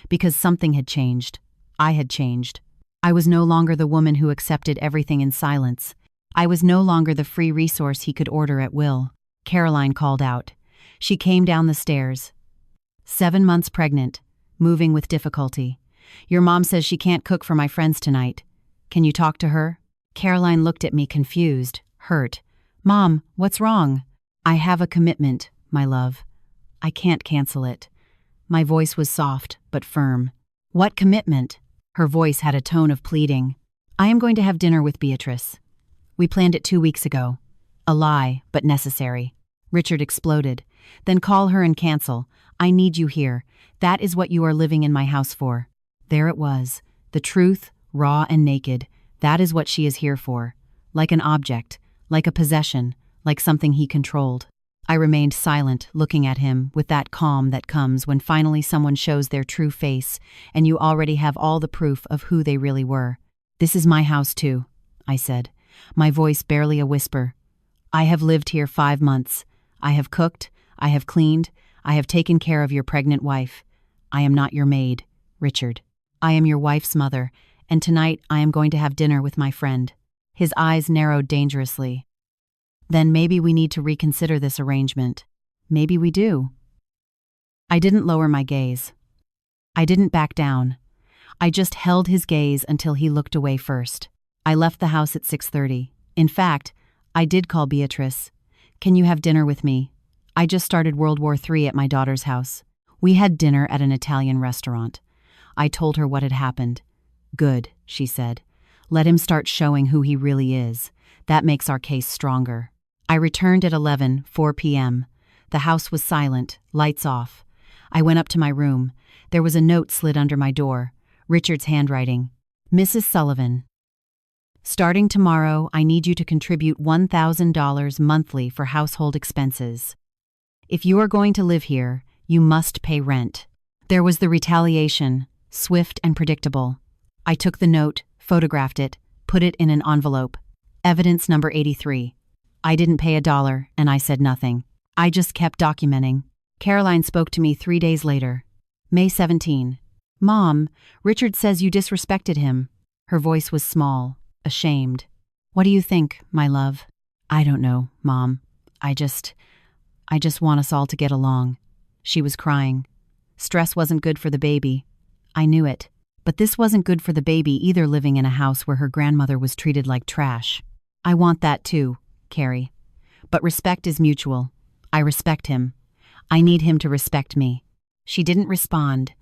Because something had changed. I had changed. I was no longer the woman who accepted everything in silence. I was no longer the free resource he could order at will. Caroline called out. She came down the stairs. 7 months pregnant, moving with difficulty. Your mom says she can't cook for my friends tonight. Can you talk to her? Caroline looked at me confused, hurt. Mom, what's wrong? I have a commitment, my love. I can't cancel it. My voice was soft, but firm. What commitment? Her voice had a tone of pleading. I am going to have dinner with Beatrice. We planned it 2 weeks ago. A lie, but necessary. Richard exploded. Then call her and cancel. I need you here. That is what you are living in my house for. There it was. The truth, raw and naked. That is what she is here for. Like an object, like a possession, like something he controlled. I remained silent, looking at him with that calm that comes when finally someone shows their true face and you already have all the proof of who they really were. This is my house too, I said, my voice barely a whisper. I have lived here 5 months. I have cooked, I have cleaned, I have taken care of your pregnant wife. I am not your maid, Richard. I am your wife's mother, and tonight I am going to have dinner with my friend. His eyes narrowed dangerously. Then maybe we need to reconsider this arrangement. Maybe we do. I didn't lower my gaze. I didn't back down. I just held his gaze until he looked away first. I left the house at 6:30. In fact, I did call Beatrice. Can you have dinner with me? I just started World War III at my daughter's house. We had dinner at an Italian restaurant. I told her what had happened. Good, she said. Let him start showing who he really is. That makes our case stronger. I returned at 4 p.m. The house was silent, lights off. I went up to my room. There was a note slid under my door. Richard's handwriting. Mrs. Sullivan. Starting tomorrow, I need you to contribute $1,000 monthly for household expenses. If you are going to live here, you must pay rent. There was the retaliation, swift and predictable. I took the note, photographed it, put it in an envelope. Evidence number 83. I didn't pay $1, and I said nothing. I just kept documenting. Caroline spoke to me 3 days later. May 17. Mom, Richard says you disrespected him. Her voice was small, ashamed. What do you think, my love? I don't know, Mom. I just want us all to get along. She was crying. Stress wasn't good for the baby. I knew it. But this wasn't good for the baby either, living in a house where her grandmother was treated like trash. I want that too, Carrie. But respect is mutual. I respect him. I need him to respect me. She didn't respond,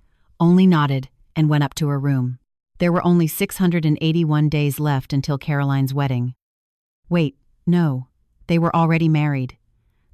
only nodded and went up to her room. There were only 681 days left until Caroline's wedding. Wait, no. They were already married.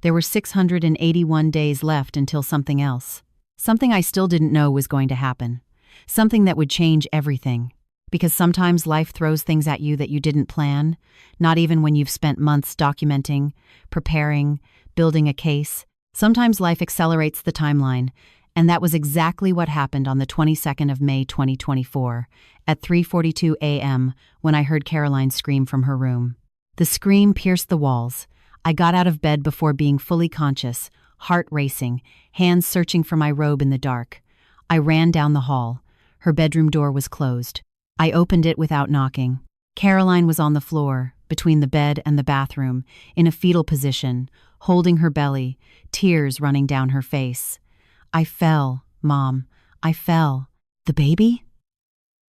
There were 681 days left until something else. Something I still didn't know was going to happen. Something that would change everything. Because sometimes life throws things at you that you didn't plan, not even when you've spent months documenting, preparing, building a case. Sometimes life accelerates the timeline, and that was exactly what happened on the 22nd of May 2024, at 3:42 a.m. when I heard Caroline scream from her room. The scream pierced the walls. I got out of bed before being fully conscious, heart racing, hands searching for my robe in the dark. I ran down the hall. Her bedroom door was closed. I opened it without knocking. Caroline was on the floor, between the bed and the bathroom, in a fetal position, holding her belly, tears running down her face. I fell, Mom. I fell. The baby?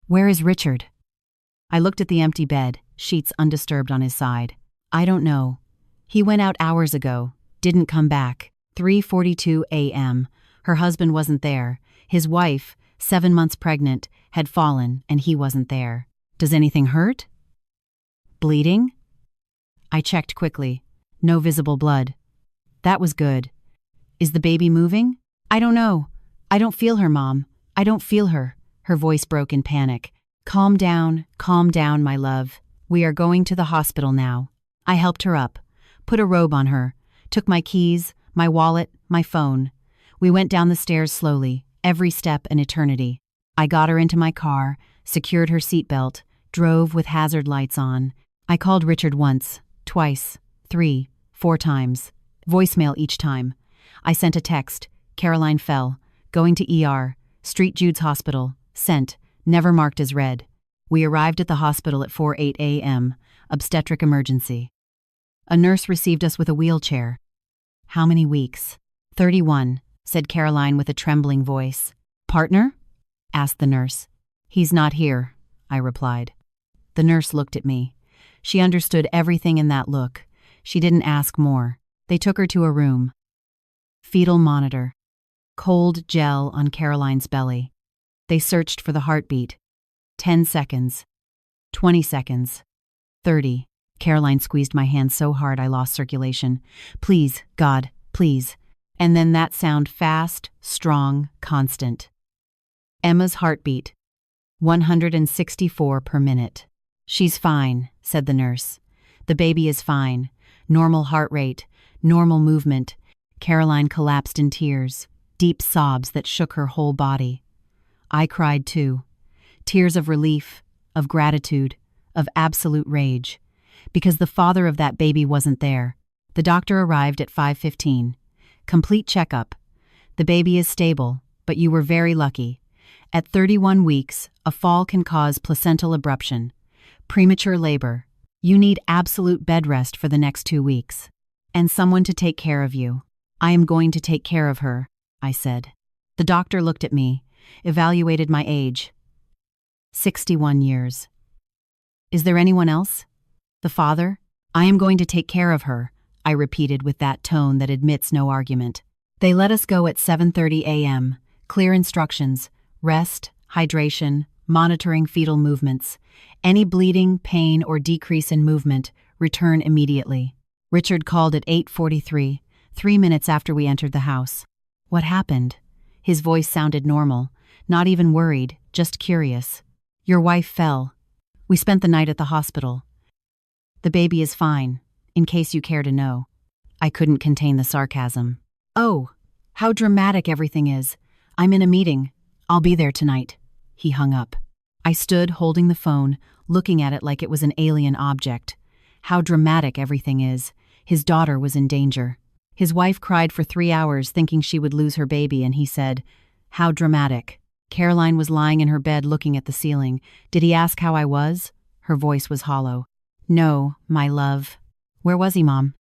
Where is Richard? I looked at the empty bed, sheets undisturbed on his side. I don't know. He went out hours ago, didn't come back. 3:42 a.m. Her husband wasn't there. His wife, 7 months pregnant, had fallen and he wasn't there. Does anything hurt? Bleeding? I checked quickly. No visible blood. That was good. Is the baby moving? I don't know. I don't feel her, Mom. I don't feel her. Her voice broke in panic. Calm down, my love. We are going to the hospital now. I helped her up, put a robe on her, took my keys, my wallet, my phone. We went down the stairs slowly, every step an eternity. I got her into my car, secured her seatbelt, drove with hazard lights on. I called Richard once, twice, 3, 4 times. Voicemail each time. I sent a text. Caroline fell. Going to ER. St. Jude's Hospital. Sent. Never marked as read. We arrived at the hospital at 4:08 a.m. Obstetric emergency. A nurse received us with a wheelchair. How many weeks? 31, said Caroline with a trembling voice. Partner? Asked the nurse. He's not here, I replied. The nurse looked at me. She understood everything in that look. She didn't ask more. They took her to a room. Fetal monitor. Cold gel on Caroline's belly. They searched for the heartbeat. 10 seconds. 20 seconds. 30. Caroline squeezed my hand so hard I lost circulation. Please, God, please. And then that sound, fast, strong, constant. Emma's heartbeat. 164 per minute. She's fine, said the nurse. The baby is fine. Normal heart rate, normal movement. Caroline collapsed in tears, deep sobs that shook her whole body. I cried too. Tears of relief, of gratitude, of absolute rage. Because the father of that baby wasn't there. The doctor arrived at 5:15. Complete checkup. The baby is stable, but you were very lucky. At 31 weeks, a fall can cause placental abruption. Premature labor. You need absolute bed rest for the next 2 weeks. And someone to take care of you. I am going to take care of her, I said. The doctor looked at me, evaluated my age. 61 years. Is there anyone else? The father? I am going to take care of her, I repeated with that tone that admits no argument. They let us go at 7:30 a.m. Clear instructions. Rest, hydration, monitoring fetal movements. Any bleeding, pain, or decrease in movement, return immediately. Richard called at 8:43, 3 minutes after we entered the house. What happened? His voice sounded normal, not even worried, just curious. Your wife fell. We spent the night at the hospital. The baby is fine, in case you care to know. I couldn't contain the sarcasm. Oh, how dramatic everything is. I'm in a meeting. I'll be there tonight. He hung up. I stood holding the phone, looking at it like it was an alien object. How dramatic everything is. His daughter was in danger. His wife cried for 3 hours thinking she would lose her baby, and he said, how dramatic. Caroline was lying in her bed looking at the ceiling. Did he ask how I was? Her voice was hollow. No, my love. Where was he, Mom?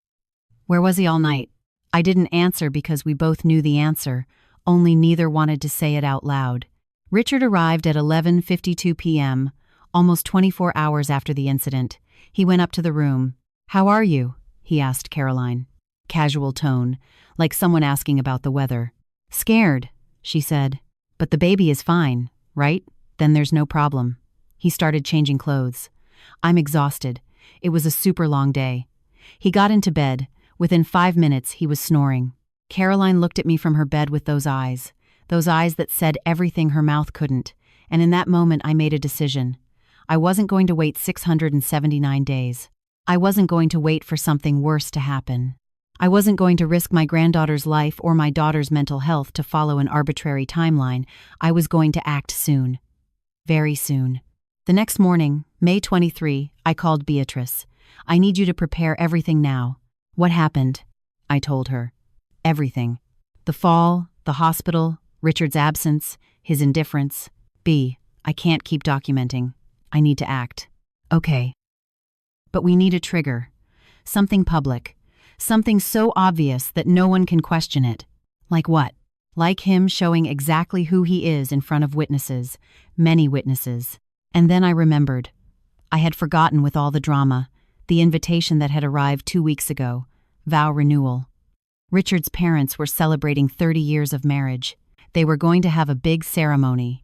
Where was he all night? I didn't answer because we both knew the answer, only neither wanted to say it out loud. Richard arrived at 11:52 p.m., almost 24 hours after the incident. He went up to the room. How are you? He asked Caroline. Casual tone, like someone asking about the weather. Scared, she said. But the baby is fine, right? Then there's no problem. He started changing clothes. I'm exhausted. It was a super long day. He got into bed. Within 5 minutes, he was snoring. Caroline looked at me from her bed with those eyes that said everything her mouth couldn't, and in that moment I made a decision. I wasn't going to wait 679 days. I wasn't going to wait for something worse to happen. I wasn't going to risk my granddaughter's life or my daughter's mental health to follow an arbitrary timeline. I was going to act soon. Very soon. The next morning, May 23, I called Beatrice. I need you to prepare everything now. What happened? I told her. Everything. The fall, the hospital, Richard's absence, his indifference. I can't keep documenting. I need to act. Okay. But we need a trigger. Something public. Something so obvious that no one can question it. Like what? Like him showing exactly who he is in front of witnesses. Many witnesses. And then I remembered. I had forgotten with all the drama. The invitation that had arrived 2 weeks ago. Vow renewal. Richard's parents were celebrating 30 years of marriage. They were going to have a big ceremony.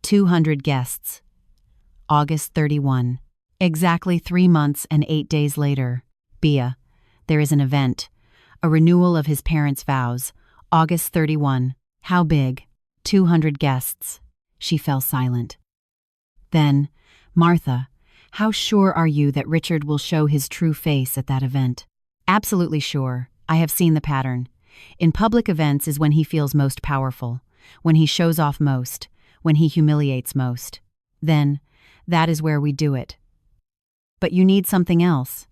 200 guests. August 31. Exactly 3 months and 8 days later. There is an event. A renewal of his parents' vows. August 31. How big? 200 guests. She fell silent. Then, Martha, how sure are you that Richard will show his true face at that event? Absolutely sure. I have seen the pattern. In public events is when he feels most powerful, when he shows off most, when he humiliates most. Then, that is where we do it. But you need something else.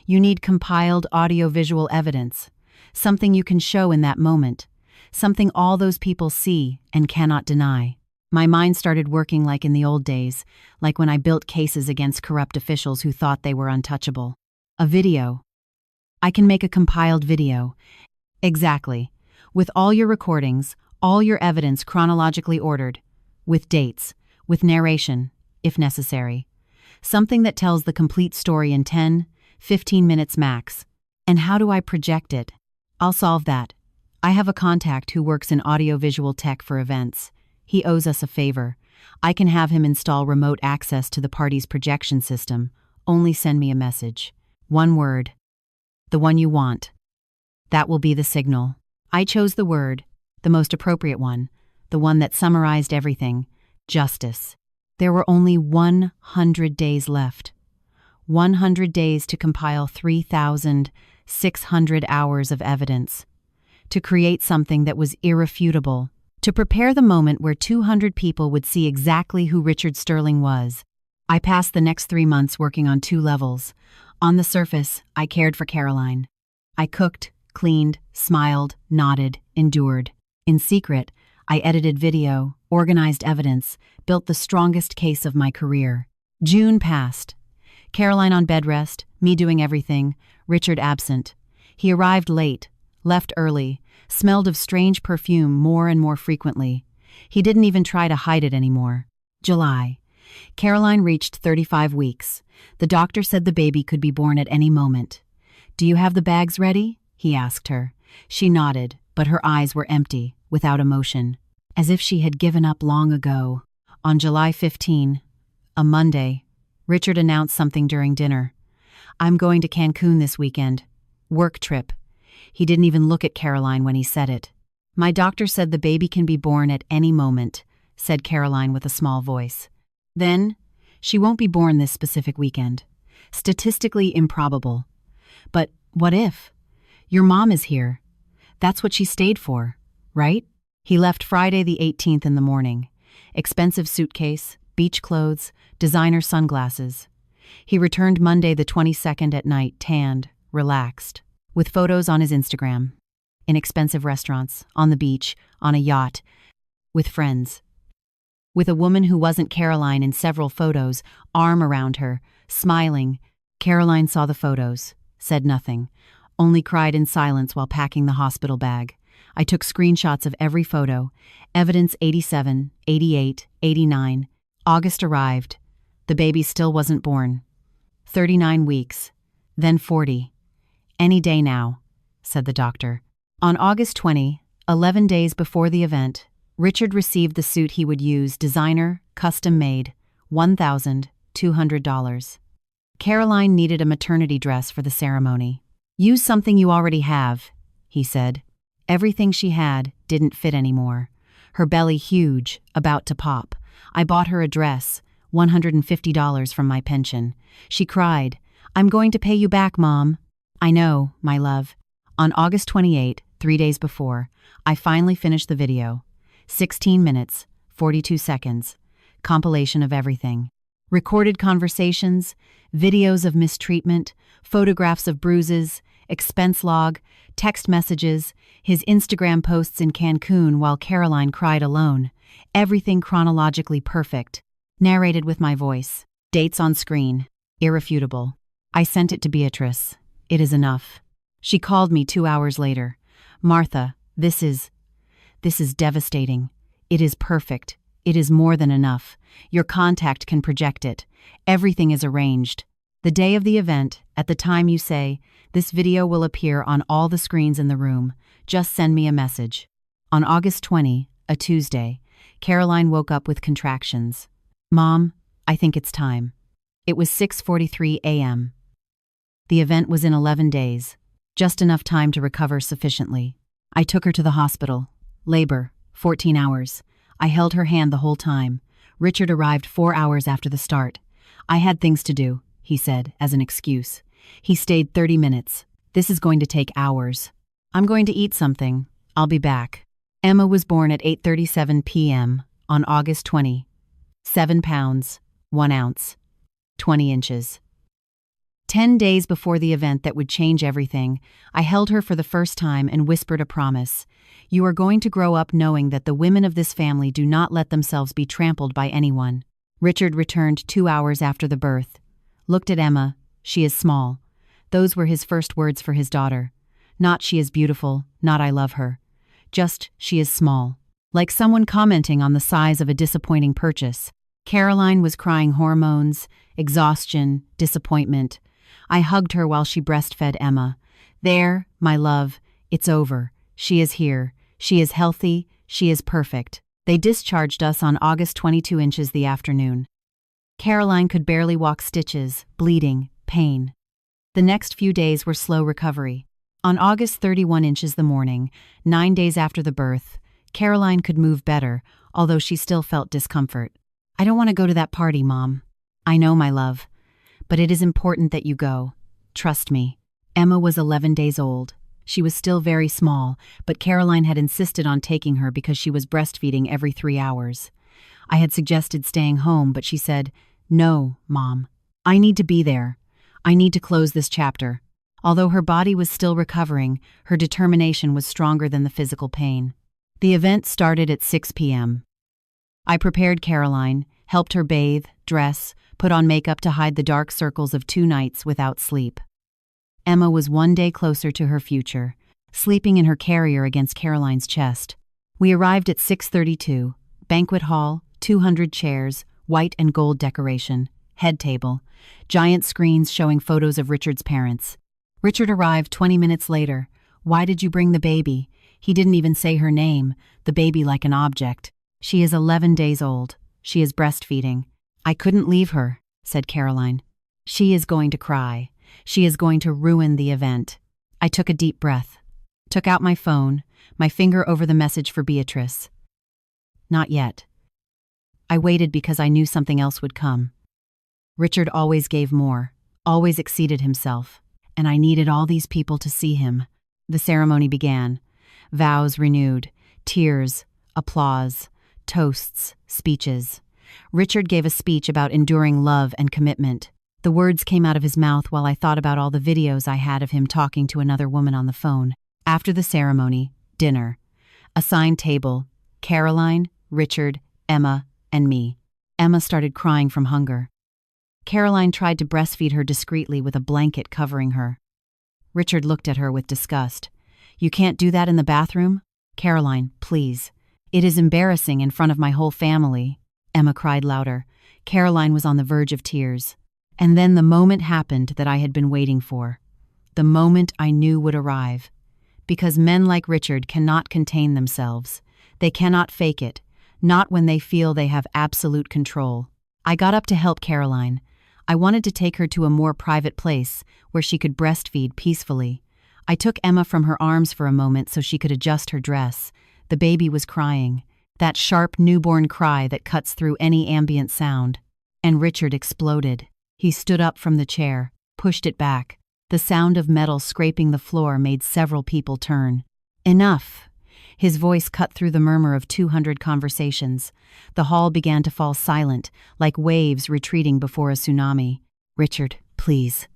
You need compiled audio-visual evidence, something you can show in that moment, something all those people see and cannot deny. My mind started working like in the old days, like when I built cases against corrupt officials who thought they were untouchable. A video. I can make a compiled video. Exactly. With all your recordings, all your evidence chronologically ordered, with dates, with narration, if necessary. Something that tells the complete story in 10, 15 minutes max. And how do I project it? I'll solve that. I have a contact who works in audiovisual tech for events. He owes us a favor. I can have him install remote access to the party's projection system. Only send me a message. One word. The one you want. That will be the signal. I chose the word, the most appropriate one, the one that summarized everything: justice. There were only 100 days left. 100 days to compile 3,600 hours of evidence. To create something that was irrefutable. To prepare the moment where 200 people would see exactly who Richard Sterling was. I passed the next 3 months working on 2 levels. On the surface, I cared for Caroline. I cooked, cleaned, smiled, nodded, endured. In secret, I edited video, organized evidence, built the strongest case of my career. June passed. Caroline on bed rest, me doing everything, Richard absent. He arrived late, left early, smelled of strange perfume more and more frequently. He didn't even try to hide it anymore. July. Caroline reached 35 weeks. The doctor said the baby could be born at any moment. "Do you have the bags ready?" he asked her. She nodded, but her eyes were empty, without emotion, as if she had given up long ago. On July 15, a Monday, Richard announced something during dinner. "I'm going to Cancun this weekend. Work trip." He didn't even look at Caroline when he said it. "My doctor said the baby can be born at any moment," said Caroline with a small voice. "Then, she won't be born this specific weekend. Statistically improbable. But what if? Your mom is here. That's what she stayed for, right?" He left Friday the 18th in the morning. Expensive suitcase, beach clothes, designer sunglasses. He returned Monday the 22nd at night, tanned, relaxed, with photos on his Instagram. In expensive restaurants, on the beach, on a yacht, with friends. With a woman who wasn't Caroline in several photos, arm around her, smiling. Caroline saw the photos, said nothing, only cried in silence while packing the hospital bag. I took screenshots of every photo, evidence 87, 88, 89. August arrived. The baby still wasn't born. 39 weeks, then 40. "Any day now," said the doctor. On August 20, 11 days before the event, Richard received the suit he would use, designer, custom-made, $1,200. Caroline needed a maternity dress for the ceremony. "Use something you already have," he said. Everything she had didn't fit anymore. Her belly huge, about to pop. I bought her a dress, $150 from my pension. She cried, "I'm going to pay you back, Mom." "I know, my love." On August 28, 3 days before, I finally finished the video. 16 minutes, 42 seconds. Compilation of everything. Recorded conversations, videos of mistreatment, photographs of bruises, expense log, text messages, his Instagram posts in Cancun while Caroline cried alone. Everything chronologically perfect. Narrated with my voice. Dates on screen. Irrefutable. I sent it to Beatrice. "It is enough." She called me 2 hours later. "Martha, this is devastating. It is perfect. It is more than enough. Your contact can project it. Everything is arranged. The day of the event, at the time you say, this video will appear on all the screens in the room. Just send me a message." On August 20, a Tuesday, Caroline woke up with contractions. "Mom, I think it's time." It was 6:43 a.m. The event was in 11 days. Just enough time to recover sufficiently. I took her to the hospital. Labor, 14 hours. I held her hand the whole time. Richard arrived 4 hours after the start. "I had things to do," he said, as an excuse. He stayed 30 minutes. "This is going to take hours. I'm going to eat something. I'll be back." Emma was born at 8:37 p.m. on August 20. 7 pounds, 1 ounce, 20 inches. 10 days before the event that would change everything, I held her for the first time and whispered a promise. You are going to grow up knowing that the women of this family do not let themselves be trampled by anyone. Richard returned 2 hours after the birth. Looked at Emma. She is small. Those were his first words for his daughter. Not she is beautiful, not I love her. Just she is small. Like someone commenting on the size of a disappointing purchase. Caroline was crying hormones, exhaustion, disappointment. I hugged her while she breastfed Emma. There, my love, it's over. She is here. She is healthy. She is perfect. They discharged us on August 22 inches the afternoon. Caroline could barely walk, stitches, bleeding, pain. The next few days were slow recovery. On August 31 inches the morning, 9 days after the birth, Caroline could move better, although she still felt discomfort. I don't want to go to that party, Mom. I know, my love. But it is important that you go. Trust me. Emma was 11 days old. She was still very small, but Caroline had insisted on taking her because she was breastfeeding every 3 hours. I had suggested staying home, but she said, "No, Mom. I need to be there. I need to close this chapter." Although her body was still recovering, her determination was stronger than the physical pain. The event started at 6 p.m. I prepared Caroline, helped her bathe, dress, put on makeup to hide the dark circles of 2 nights without sleep. Emma was 1 day closer to her future, sleeping in her carrier against Caroline's chest. We arrived at 6:32, banquet hall, 200 chairs, white and gold decoration, head table, giant screens showing photos of Richard's parents. Richard arrived 20 minutes later. Why did you bring the baby? He didn't even say her name, the baby like an object. She is 11 days old. She is breastfeeding. I couldn't leave her, said Caroline. She is going to cry. She is going to ruin the event. I took a deep breath, took out my phone, my finger over the message for Beatrice. Not yet. I waited because I knew something else would come. Richard always gave more, always exceeded himself, and I needed all these people to see him. The ceremony began. Vows renewed, tears, applause, toasts, speeches. Richard gave a speech about enduring love and commitment. The words came out of his mouth while I thought about all the videos I had of him talking to another woman on the phone. After the ceremony, dinner. Assigned table, Caroline, Richard, Emma, and me. Emma started crying from hunger. Caroline tried to breastfeed her discreetly with a blanket covering her. Richard looked at her with disgust. You can't do that in the bathroom? Caroline, please. It is embarrassing in front of my whole family. Emma cried louder. Caroline was on the verge of tears. And then the moment happened that I had been waiting for. The moment I knew would arrive. Because men like Richard cannot contain themselves. They cannot fake it, not when they feel they have absolute control. I got up to help Caroline. I wanted to take her to a more private place where she could breastfeed peacefully. I took Emma from her arms for a moment so she could adjust her dress. The baby was crying, that sharp newborn cry that cuts through any ambient sound. And Richard exploded. He stood up from the chair, pushed it back. The sound of metal scraping the floor made several people turn. Enough! His voice cut through the murmur of 200 conversations. The hall began to fall silent, like waves retreating before a tsunami. Richard, please.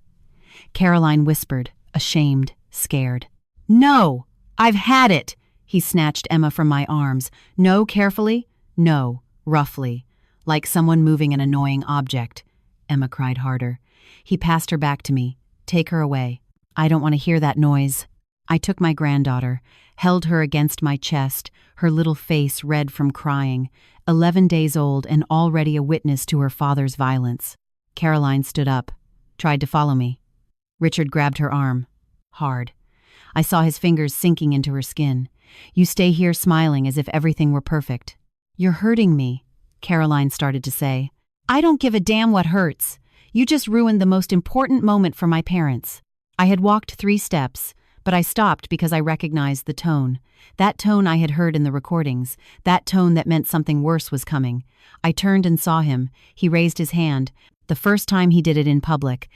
Caroline whispered, ashamed, scared. No! I've had it! He snatched Emma from my arms. No, carefully? No, roughly. Like someone moving an annoying object. Emma cried harder. He passed her back to me. Take her away. I don't want to hear that noise. I took my granddaughter, held her against my chest, her little face red from crying, 11 days old and already a witness to her father's violence. Caroline stood up, tried to follow me. Richard grabbed her arm. Hard. I saw his fingers sinking into her skin. You stay here smiling as if everything were perfect. You're hurting me, Caroline started to say. I don't give a damn what hurts. You just ruined the most important moment for my parents. I had walked 3 steps, but I stopped because I recognized the tone. That tone I had heard in the recordings, that tone that meant something worse was coming. I turned and saw him. He raised his hand, the first time he did it in public.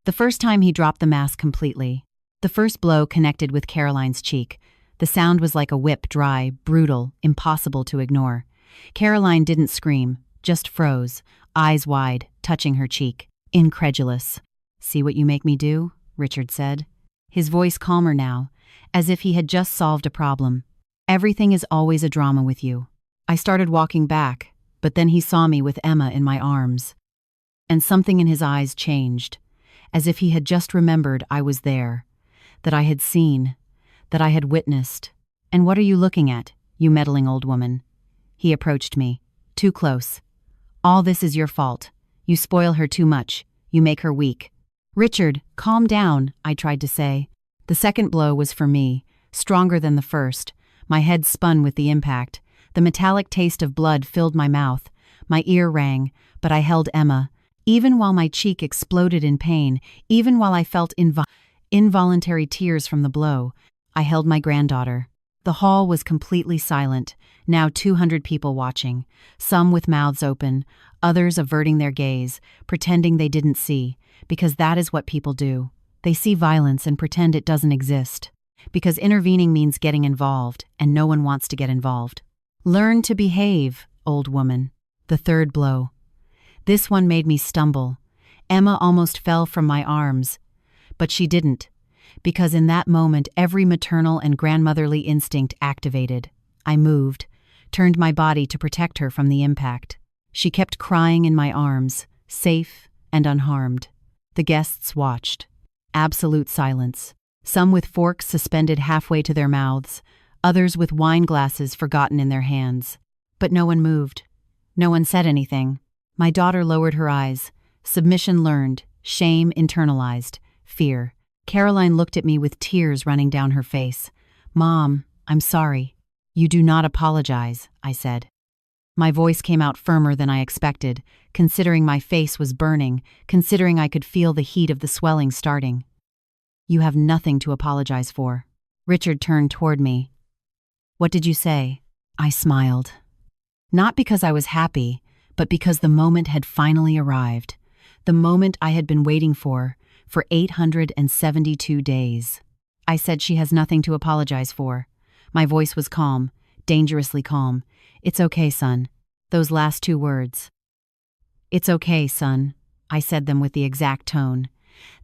The first time he dropped the mask completely. The first blow connected with Caroline's cheek. The sound was like a whip, dry, brutal, impossible to ignore. Caroline didn't scream, just froze, eyes wide, touching her cheek, incredulous. "See what you make me do?" Richard said, his voice calmer now, as if he had just solved a problem. "Everything is always a drama with you." I started walking back, but then he saw me with Emma in my arms. And something in his eyes changed, as if he had just remembered I was there, that I had seen, that I had witnessed. "And what are you looking at, you meddling old woman?" He approached me, too close. "All this is your fault. You spoil her too much. You make her weak." "Richard, calm down," I tried to say. The second blow was for me, stronger than the first. My head spun with the impact. The metallic taste of blood filled my mouth. My ear rang, but I held Emma. Even while my cheek exploded in pain, even while I felt involuntary tears from the blow, I held my granddaughter. The hall was completely silent, now 200 people watching, some with mouths open, others averting their gaze, pretending they didn't see, because that is what people do. They see violence and pretend it doesn't exist. Because intervening means getting involved, and no one wants to get involved. "Learn to behave, old woman." The third blow. This one made me stumble. Emma almost fell from my arms. But she didn't, because in that moment every maternal and grandmotherly instinct activated. I moved, turned my body to protect her from the impact. She kept crying in my arms, safe and unharmed. The guests watched. Absolute silence. Some with forks suspended halfway to their mouths, others with wine glasses forgotten in their hands. But no one moved. No one said anything. My daughter lowered her eyes. Submission learned, shame internalized, fear. Caroline looked at me with tears running down her face. "Mom, I'm sorry." "You do not apologize," I said. My voice came out firmer than I expected, considering my face was burning, considering I could feel the heat of the swelling starting. "You have nothing to apologize for." Richard turned toward me. "What did you say?" I smiled. Not because I was happy, but because the moment had finally arrived. The moment I had been waiting for 872 days. I said, "She has nothing to apologize for." My voice was calm, dangerously calm. "It's okay, son." Those last two words. "It's okay, son." I said them with the exact tone.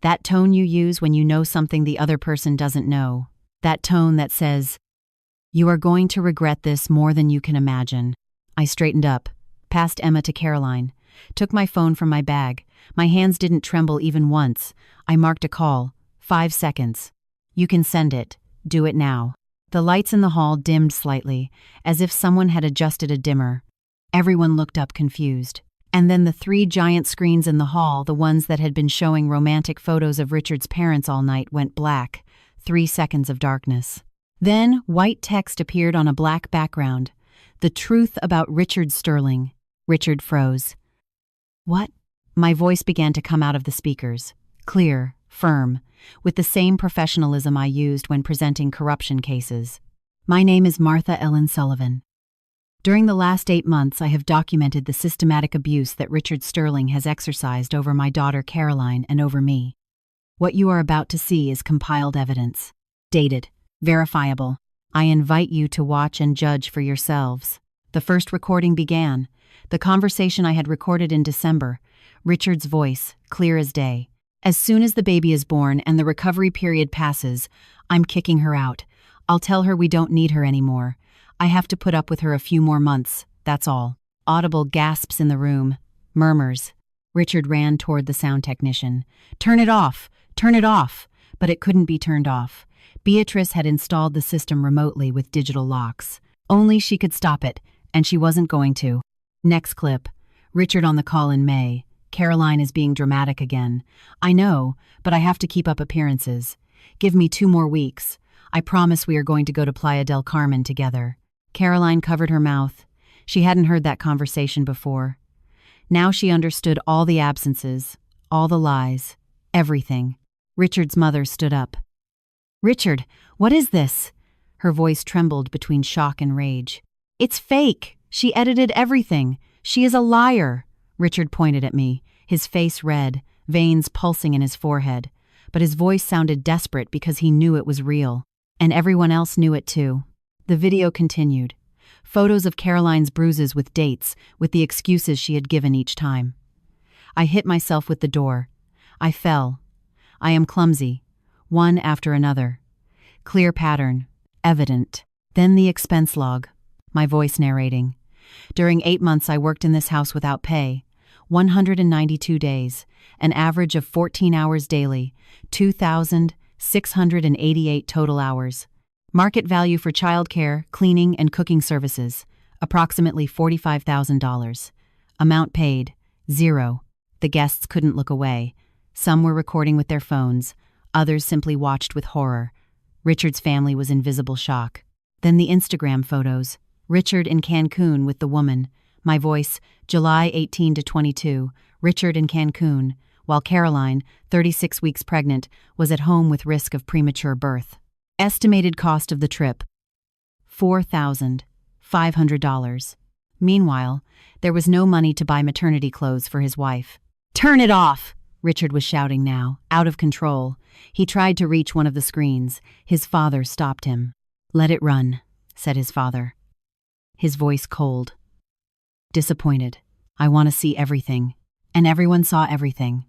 That tone you use when you know something the other person doesn't know. That tone that says, "You are going to regret this more than you can imagine." I straightened up, passed Emma to Caroline, took my phone from my bag. My hands didn't tremble even once. I marked a call. 5 seconds. "You can send it. Do it now." The lights in the hall dimmed slightly, as if someone had adjusted a dimmer. Everyone looked up confused. And then the 3 giant screens in the hall, the ones that had been showing romantic photos of Richard's parents all night, went black. 3 seconds of darkness. Then white text appeared on a black background. "The truth about Richard Sterling." Richard froze. "What?" My voice began to come out of the speakers. Clear, firm, with the same professionalism I used when presenting corruption cases. "My name is Martha Ellen Sullivan. During the last 8 months, I have documented the systematic abuse that Richard Sterling has exercised over my daughter Caroline and over me. What you are about to see is compiled evidence. Dated. Verifiable. I invite you to watch and judge for yourselves." The first recording began. The conversation I had recorded in December. Richard's voice, clear as day. "As soon as the baby is born and the recovery period passes, I'm kicking her out. I'll tell her we don't need her anymore. I have to put up with her a few more months, that's all." Audible gasps in the room. Murmurs. Richard ran toward the sound technician. "Turn it off! Turn it off!" But it couldn't be turned off. Beatrice had installed the system remotely with digital locks. Only she could stop it, and she wasn't going to. Next clip. Richard on the call in May. "Caroline is being dramatic again. I know, but I have to keep up appearances. Give me 2 more weeks. I promise we are going to go to Playa del Carmen together." Caroline covered her mouth. She hadn't heard that conversation before. Now she understood all the absences, all the lies, everything. Richard's mother stood up. "Richard, what is this?" Her voice trembled between shock and rage. "It's fake. She edited everything. She is a liar." Richard pointed at me, his face red, veins pulsing in his forehead. But his voice sounded desperate because he knew it was real. And everyone else knew it too. The video continued. Photos of Caroline's bruises with dates, with the excuses she had given each time. I hit myself with the door. I fell, I am clumsy. One after another. Clear pattern. Evident. Then the expense log. My voice narrating. During 8 months I worked in this house without pay. 192 days. An average of 14 hours daily. 2,688 total hours. Market value for childcare, cleaning, and cooking services. Approximately $45,000. Amount paid. 0. The guests couldn't look away. Some were recording with their phones. Others simply watched with horror. Richard's family was in visible shock. Then the Instagram photos. Richard in Cancun with the woman. My voice, July 18 to 22. Richard in Cancun, while Caroline, 36 weeks pregnant, was at home with risk of premature birth. Estimated cost of the trip, $4,500. Meanwhile, there was no money to buy maternity clothes for his wife. "Turn it off!" Richard was shouting now, out of control. He tried to reach one of the screens. His father stopped him. "Let it run," said his father. His voice cold. Disappointed. "I want to see everything." And everyone saw everything.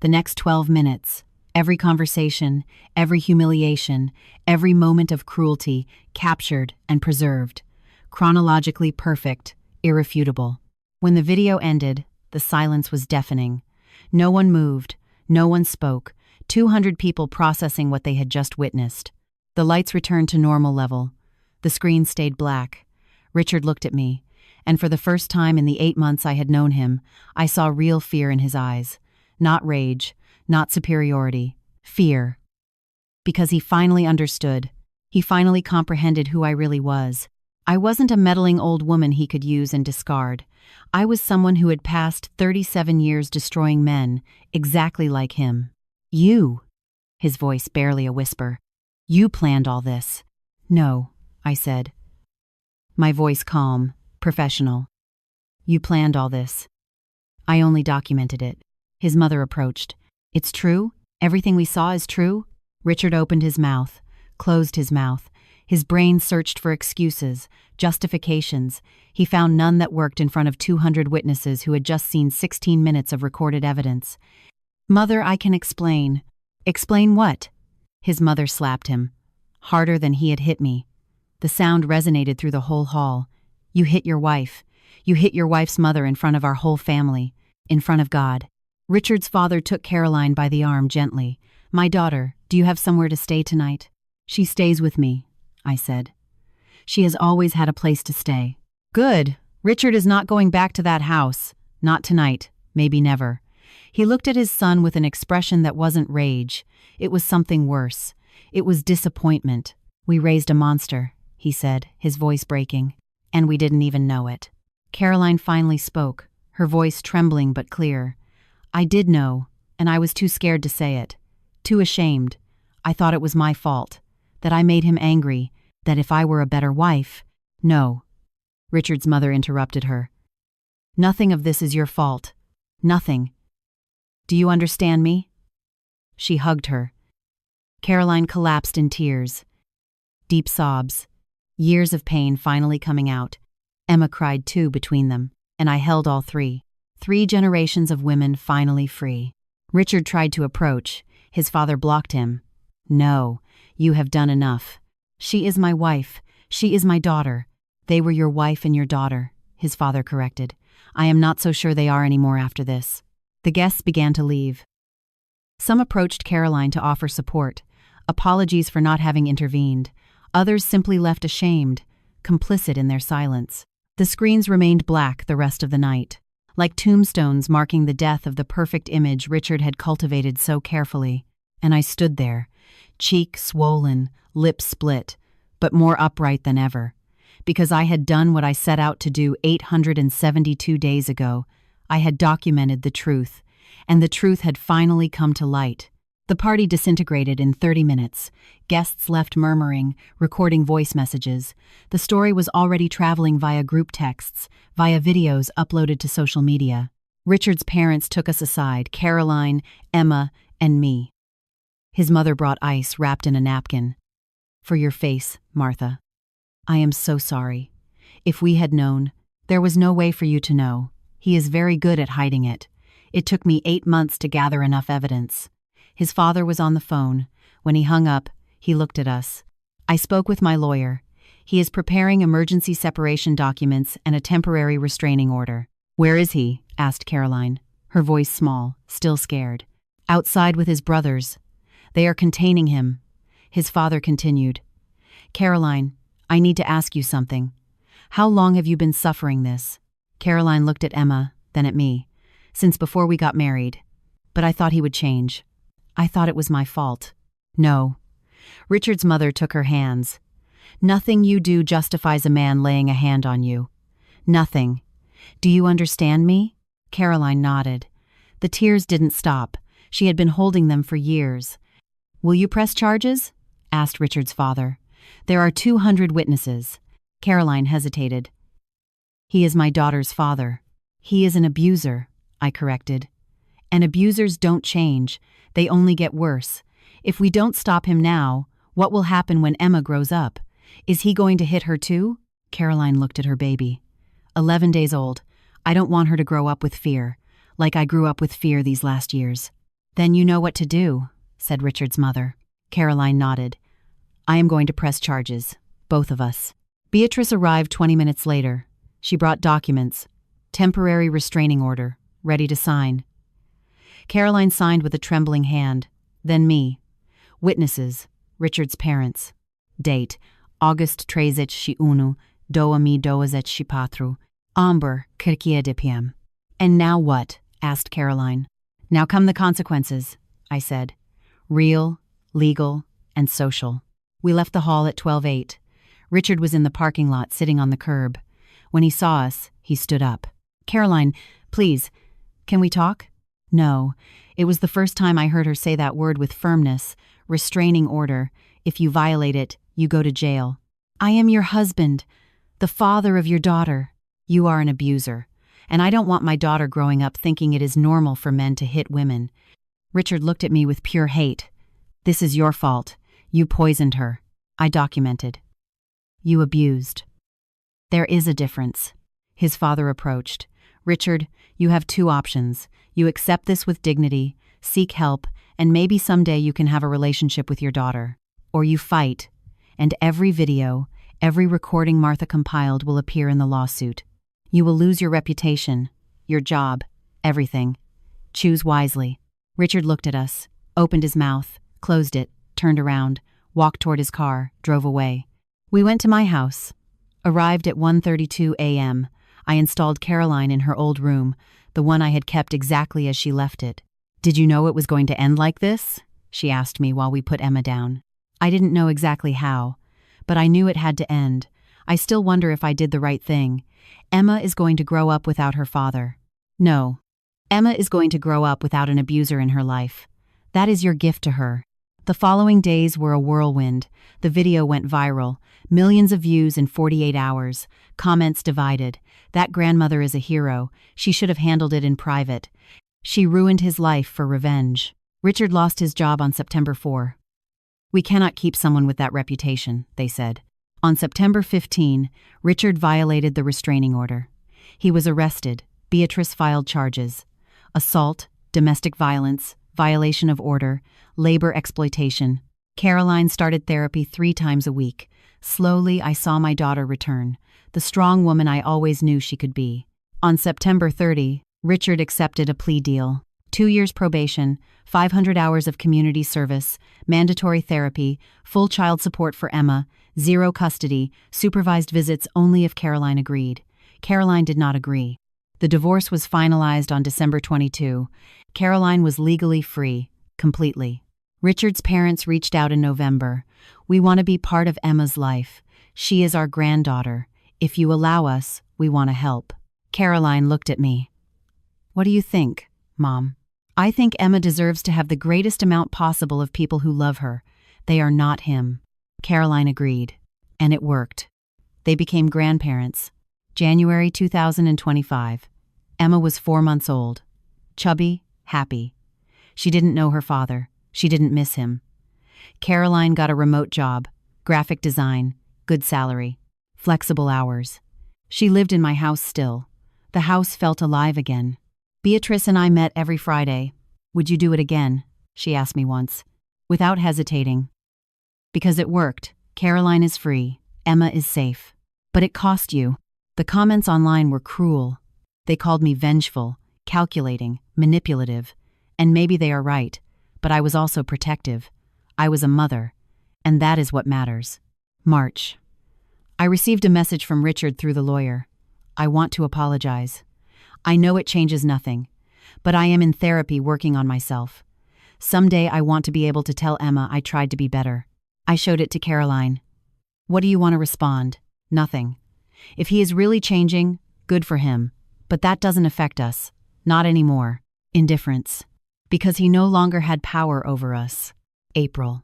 The next 12 minutes, every conversation, every humiliation, every moment of cruelty, captured and preserved. Chronologically perfect, irrefutable. When the video ended, the silence was deafening. No one moved, no one spoke, 200 people processing what they had just witnessed. The lights returned to normal level. The screen stayed black. Richard looked at me, and for the first time in the 8 months I had known him, I saw real fear in his eyes. Not rage, not superiority, fear. Because he finally understood. He finally comprehended who I really was. I wasn't a meddling old woman he could use and discard. I was someone who had passed 37 years destroying men, exactly like him. "You," his voice barely a whisper. "You planned all this." "No," I said. My voice calm, professional. "You planned all this. I only documented it." His mother approached. "It's true? Everything we saw is true?" Richard opened his mouth, closed his mouth. His brain searched for excuses, justifications. He found none that worked in front of 200 witnesses who had just seen 16 minutes of recorded evidence. "Mother, I can explain." "Explain what?" His mother slapped him, harder than he had hit me. The sound resonated through the whole hall. "You hit your wife. You hit your wife's mother in front of our whole family, in front of God." Richard's father took Caroline by the arm gently. "My daughter, do you have somewhere to stay tonight?" "She stays with me," I said. "She has always had a place to stay." "Good. Richard is not going back to that house. Not tonight. Maybe never." He looked at his son with an expression that wasn't rage. It was something worse. It was disappointment. "We raised a monster," he said, his voice breaking. "And we didn't even know it." Caroline finally spoke, her voice trembling but clear. "I did know, and I was too scared to say it. Too ashamed. I thought it was my fault. That I made him angry. That if I were a better wife—" "No." Richard's mother interrupted her. "Nothing of this is your fault. Nothing. Do you understand me?" She hugged her. Caroline collapsed in tears. Deep sobs. Years of pain finally coming out. Emma cried too between them, and I held all three. 3 generations of women finally free. Richard tried to approach. His father blocked him. "No, you have done enough. She is my wife. She is my daughter." "They were your wife and your daughter," his father corrected. "I am not so sure they are anymore after this." The guests began to leave. Some approached Caroline to offer support, apologies for not having intervened. Others simply left ashamed, complicit in their silence. The screens remained black the rest of the night, like tombstones marking the death of the perfect image Richard had cultivated so carefully. And I stood there, cheek swollen, lips split, but more upright than ever. Because I had done what I set out to do 872 days ago. I had documented the truth, and the truth had finally come to light. The party disintegrated in 30 minutes. Guests left murmuring, recording voice messages. The story was already traveling via group texts, via videos uploaded to social media. Richard's parents took us aside, Caroline, Emma, and me. His mother brought ice wrapped in a napkin. "For your face, Martha. I am so sorry. If we had known, there was no way for you to know. He is very good at hiding it. It took me 8 months to gather enough evidence." His father was on the phone. When he hung up, he looked at us. I spoke with my lawyer. He is preparing emergency separation documents and a temporary restraining order. Where is he? Asked Caroline, her voice small, still scared. Outside with his brothers. They are containing him. His father continued. Caroline, I need to ask you something. How long have you been suffering this? Caroline looked at Emma, then at me. Since before we got married. But I thought he would change. I thought it was my fault. No. Richard's mother took her hands. Nothing you do justifies a man laying a hand on you. Nothing. Do you understand me? Caroline nodded. The tears didn't stop. She had been holding them for years. Will you press charges? Asked Richard's father. There are 200 witnesses. Caroline hesitated. He is my daughter's father. He is an abuser, I corrected. And abusers don't change. They only get worse. If we don't stop him now, what will happen when Emma grows up? Is he going to hit her too? Caroline looked at her baby. 11 days old. I don't want her to grow up with fear, like I grew up with fear these last years. Then you know what to do, said Richard's mother. Caroline nodded. I am going to press charges, both of us. Beatrice arrived 20 minutes later. She brought documents, temporary restraining order, ready to sign. Caroline signed with a trembling hand, then me. Witnesses, Richard's parents. Date, August 31, 2024. Amber, Kirkia de PM. And now what? Asked Caroline. Now come the consequences, I said. Real, legal, and social. We left the hall at 12:08. Richard was in the parking lot sitting on the curb. When he saw us, he stood up. Caroline, please, can we talk? No. It was the first time I heard her say that word with firmness. Restraining order. If you violate it, you go to jail. I am your husband, the father of your daughter. You are an abuser, and I don't want my daughter growing up thinking it is normal for men to hit women. Richard looked at me with pure hate. This is your fault. You poisoned her. I documented. You abused. There is a difference. His father approached. Richard, you have two options. You accept this with dignity, seek help, and maybe someday you can have a relationship with your daughter. Or you fight, and every video, every recording Martha compiled will appear in the lawsuit. You will lose your reputation, your job, everything. Choose wisely. Richard looked at us, opened his mouth, closed it, turned around, walked toward his car, drove away. We went to my house. Arrived at 1:32 a.m., I installed Caroline in her old room, the one I had kept exactly as she left it. Did you know it was going to end like this? She asked me while we put Emma down. I didn't know exactly how, but I knew it had to end. I still wonder if I did the right thing. Emma is going to grow up without her father. No. Emma is going to grow up without an abuser in her life. That is your gift to her. The following days were a whirlwind. The video went viral. Millions of views in 48 hours. Comments divided. That grandmother is a hero. She should have handled it in private. She ruined his life for revenge. Richard lost his job on September 4. We cannot keep someone with that reputation, they said. On September 15, Richard violated the restraining order. He was arrested. Beatrice filed charges. Assault, domestic violence, violation of order, labor exploitation. Caroline started therapy 3 times a week. Slowly, I saw my daughter return, the strong woman I always knew she could be. On September 30, Richard accepted a plea deal. 2 years probation, 500 hours of community service, mandatory therapy, full child support for Emma, 0 custody, supervised visits only if Caroline agreed. Caroline did not agree. The divorce was finalized on December 22. Caroline was legally free, completely. Richard's parents reached out in November. We want to be part of Emma's life. She is our granddaughter. If you allow us, we want to help. Caroline looked at me. What do you think, Mom? I think Emma deserves to have the greatest amount possible of people who love her. They are not him. Caroline agreed. And it worked. They became grandparents. January 2025. Emma was 4 months old. Chubby, happy. She didn't know her father. She didn't miss him. Caroline got a remote job, graphic design, good salary, flexible hours. She lived in my house still. The house felt alive again. Beatrice and I met every Friday. Would you do it again? she asked me once, without hesitating. Because it worked. Caroline is free. Emma is safe. But it cost you. The comments online were cruel. They called me vengeful, calculating, manipulative. And maybe they are right, but I was also protective. I was a mother. And that is what matters. March. I received a message from Richard through the lawyer. I want to apologize. I know it changes nothing, but I am in therapy working on myself. Someday I want to be able to tell Emma I tried to be better. I showed it to Caroline. What do you want to respond? Nothing. If he is really changing, good for him. But that doesn't affect us. Not anymore. Indifference. Because he no longer had power over us. April.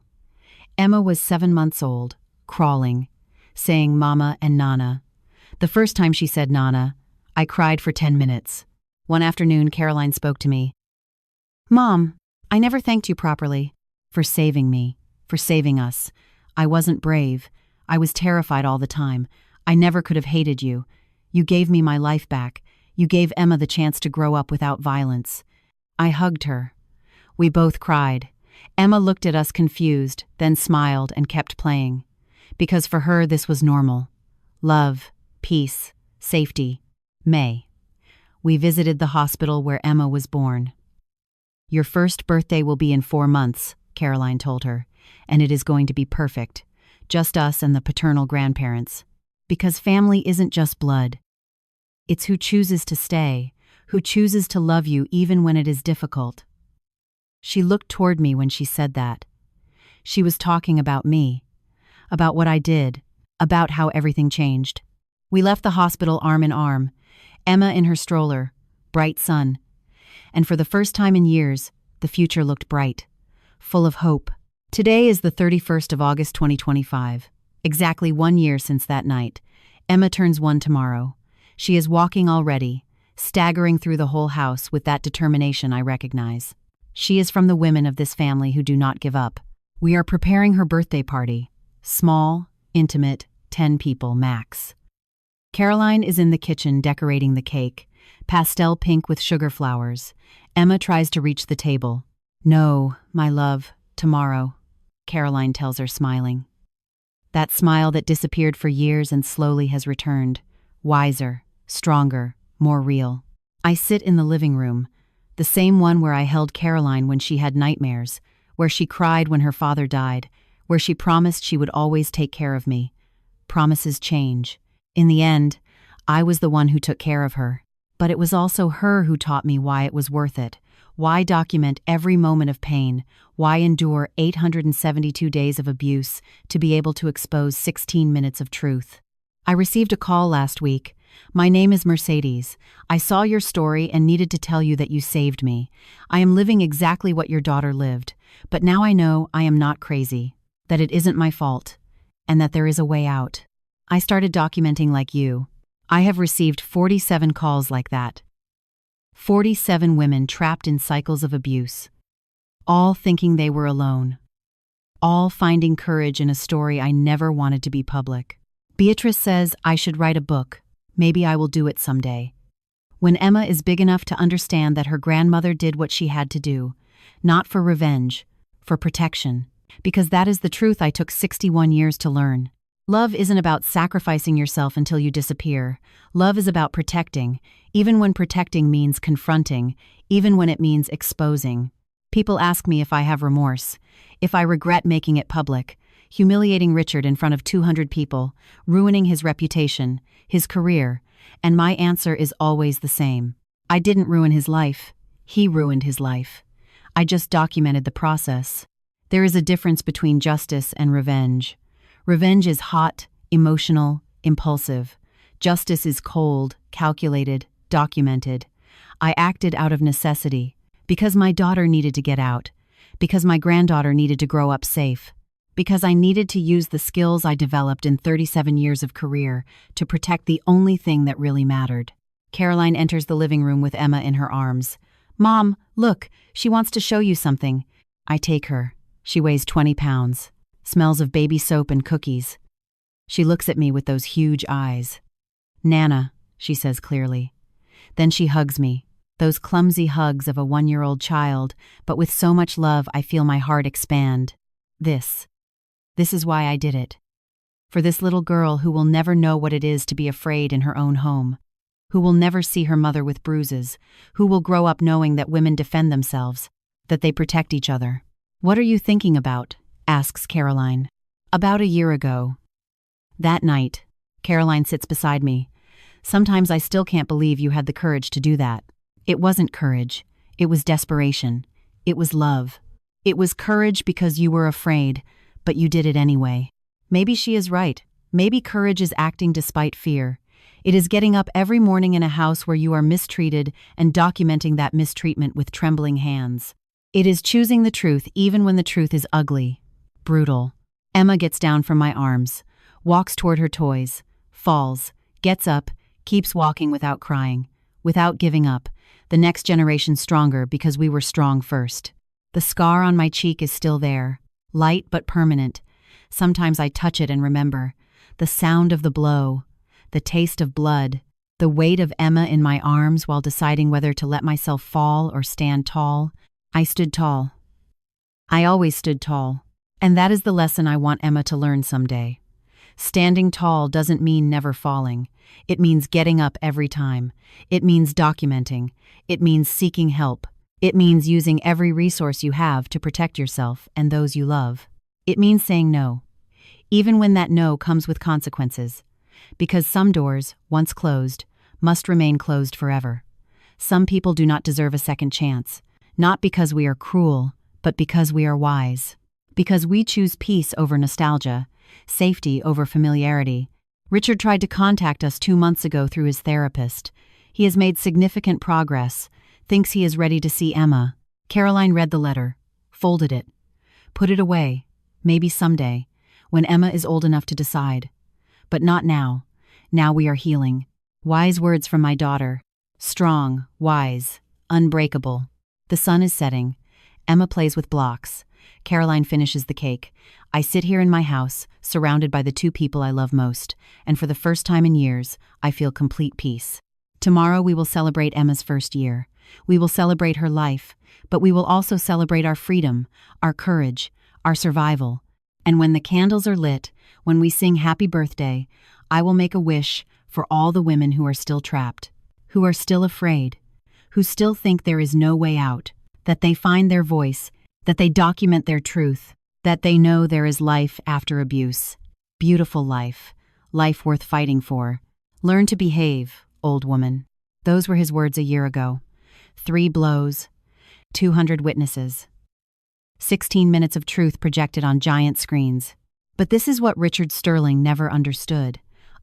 Emma was 7 months old, crawling, saying Mama and Nana. The first time she said Nana, I cried for 10 minutes. One afternoon, Caroline spoke to me. Mom, I never thanked you properly. For saving me. For saving us. I wasn't brave. I was terrified all the time. I never could have hated you. You gave me my life back. You gave Emma the chance to grow up without violence. I hugged her. We both cried. Emma looked at us confused, then smiled and kept playing. Because for her this was normal. Love, peace, safety. May. We visited the hospital where Emma was born. Your first birthday will be in 4 months, Caroline told her, and it is going to be perfect. Just us and the paternal grandparents. Because family isn't just blood. It's who chooses to stay, who chooses to love you even when it is difficult. She looked toward me when she said that. She was talking about me, about what I did, about how everything changed. We left the hospital arm in arm, Emma in her stroller, bright sun. And for the first time in years, the future looked bright, full of hope. Today is the 31st of August 2025, exactly 1 year since that night. Emma turns 1 tomorrow. She is walking already, staggering through the whole house with that determination I recognize. She is from the women of this family who do not give up. We are preparing her birthday party. Small, intimate, 10 people max. Caroline is in the kitchen decorating the cake, pastel pink with sugar flowers. Emma tries to reach the table. No, my love, tomorrow, Caroline tells her, smiling. That smile that disappeared for years and slowly has returned, wiser, stronger, more real. I sit in the living room, the same one where I held Caroline when she had nightmares, where she cried when her father died, where she promised she would always take care of me. Promises change. In the end, I was the one who took care of her. But it was also her who taught me why it was worth it. Why document every moment of pain? Why endure 872 days of abuse to be able to expose 16 minutes of truth? I received a call last week. My name is Mercedes. I saw your story and needed to tell you that you saved me. I am living exactly what your daughter lived. But now I know I am not crazy, that it isn't my fault, and that there is a way out. I started documenting like you. I have received 47 calls like that. 47 women trapped in cycles of abuse. All thinking they were alone. All finding courage in a story I never wanted to be public. Beatrice says I should write a book. Maybe I will do it someday. When Emma is big enough to understand that her grandmother did what she had to do, not for revenge, for protection. Because that is the truth I took 61 years to learn. Love isn't about sacrificing yourself until you disappear. Love is about protecting, even when protecting means confronting, even when it means exposing. People ask me if I have remorse, if I regret making it public, humiliating Richard in front of 200 people, ruining his reputation, his career, and my answer is always the same. I didn't ruin his life. He ruined his life. I just documented the process. There is a difference between justice and revenge. Revenge is hot, emotional, impulsive. Justice is cold, calculated, documented. I acted out of necessity, because my daughter needed to get out, because my granddaughter needed to grow up safe, because I needed to use the skills I developed in 37 years of career to protect the only thing that really mattered. Caroline enters the living room with Emma in her arms. Mom, look, she wants to show you something. I take her. She weighs 20 pounds. Smells of baby soap and cookies. She looks at me with those huge eyes. Nana, she says clearly. Then she hugs me. Those clumsy hugs of a 1-year-old child, but with so much love I feel my heart expand. This is why I did it. For this little girl who will never know what it is to be afraid in her own home, who will never see her mother with bruises, who will grow up knowing that women defend themselves, that they protect each other. "What are you thinking about?" asks Caroline. "About a year ago. That night." Caroline sits beside me. "Sometimes I still can't believe you had the courage to do that." It wasn't courage. It was desperation. It was love. It was courage because you were afraid, but you did it anyway. Maybe she is right. Maybe courage is acting despite fear. It is getting up every morning in a house where you are mistreated and documenting that mistreatment with trembling hands. It is choosing the truth even when the truth is ugly, brutal. Emma gets down from my arms, walks toward her toys, falls, gets up, keeps walking without crying, without giving up. The next generation stronger because we were strong first. The scar on my cheek is still there, light but permanent. Sometimes I touch it and remember. The sound of the blow, the taste of blood, the weight of Emma in my arms while deciding whether to let myself fall or stand tall. I stood tall. I always stood tall. And that is the lesson I want Emma to learn someday. Standing tall doesn't mean never falling. It means getting up every time. It means documenting. It means seeking help. It means using every resource you have to protect yourself and those you love. It means saying no, even when that no comes with consequences. Because some doors, once closed, must remain closed forever. Some people do not deserve a second chance, not because we are cruel, but because we are wise. Because we choose peace over nostalgia, safety over familiarity. Richard tried to contact us 2 months ago through his therapist. He has made significant progress, thinks he is ready to see Emma. Caroline read the letter, folded it, put it away, maybe someday, when Emma is old enough to decide. But not now. Now we are healing. Wise words from my daughter. Strong, wise, unbreakable. The sun is setting. Emma plays with blocks. Caroline finishes the cake. I sit here in my house, surrounded by the 2 people I love most, and for the first time in years, I feel complete peace. Tomorrow we will celebrate Emma's first year. We will celebrate her life, but we will also celebrate our freedom, our courage, our survival. And when the candles are lit, when we sing happy birthday, I will make a wish for all the women who are still trapped, who are still afraid, who still think there is no way out, that they find their voice, that they document their truth, that they know there is life after abuse. Beautiful life, life worth fighting for. Learn to behave, old woman. Those were his words a year ago. 3 blows, 200 witnesses. 16 minutes of truth projected on giant screens. But this is what Richard Sterling never understood.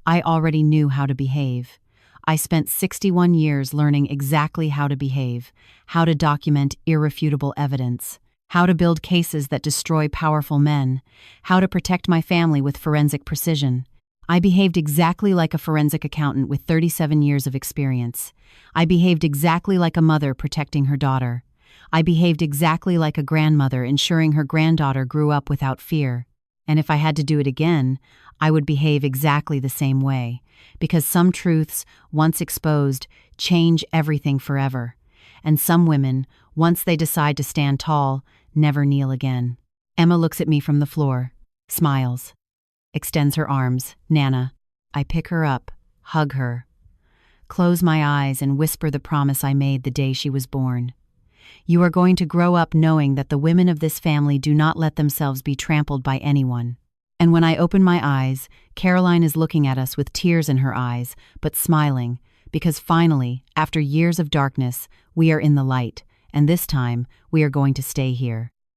I already knew how to behave. I spent 61 years learning exactly how to behave, how to document irrefutable evidence, how to build cases that destroy powerful men, how to protect my family with forensic precision. I behaved exactly like a forensic accountant with 37 years of experience. I behaved exactly like a mother protecting her daughter. I behaved exactly like a grandmother ensuring her granddaughter grew up without fear. And if I had to do it again, I would behave exactly the same way, because some truths, once exposed, change everything forever. And some women, once they decide to stand tall, never kneel again. Emma looks at me from the floor, smiles, extends her arms. Nana. I pick her up, hug her, close my eyes and whisper the promise I made the day she was born. You are going to grow up knowing that the women of this family do not let themselves be trampled by anyone. And when I open my eyes, Caroline is looking at us with tears in her eyes, but smiling, because finally, after years of darkness, we are in the light, and this time, we are going to stay here.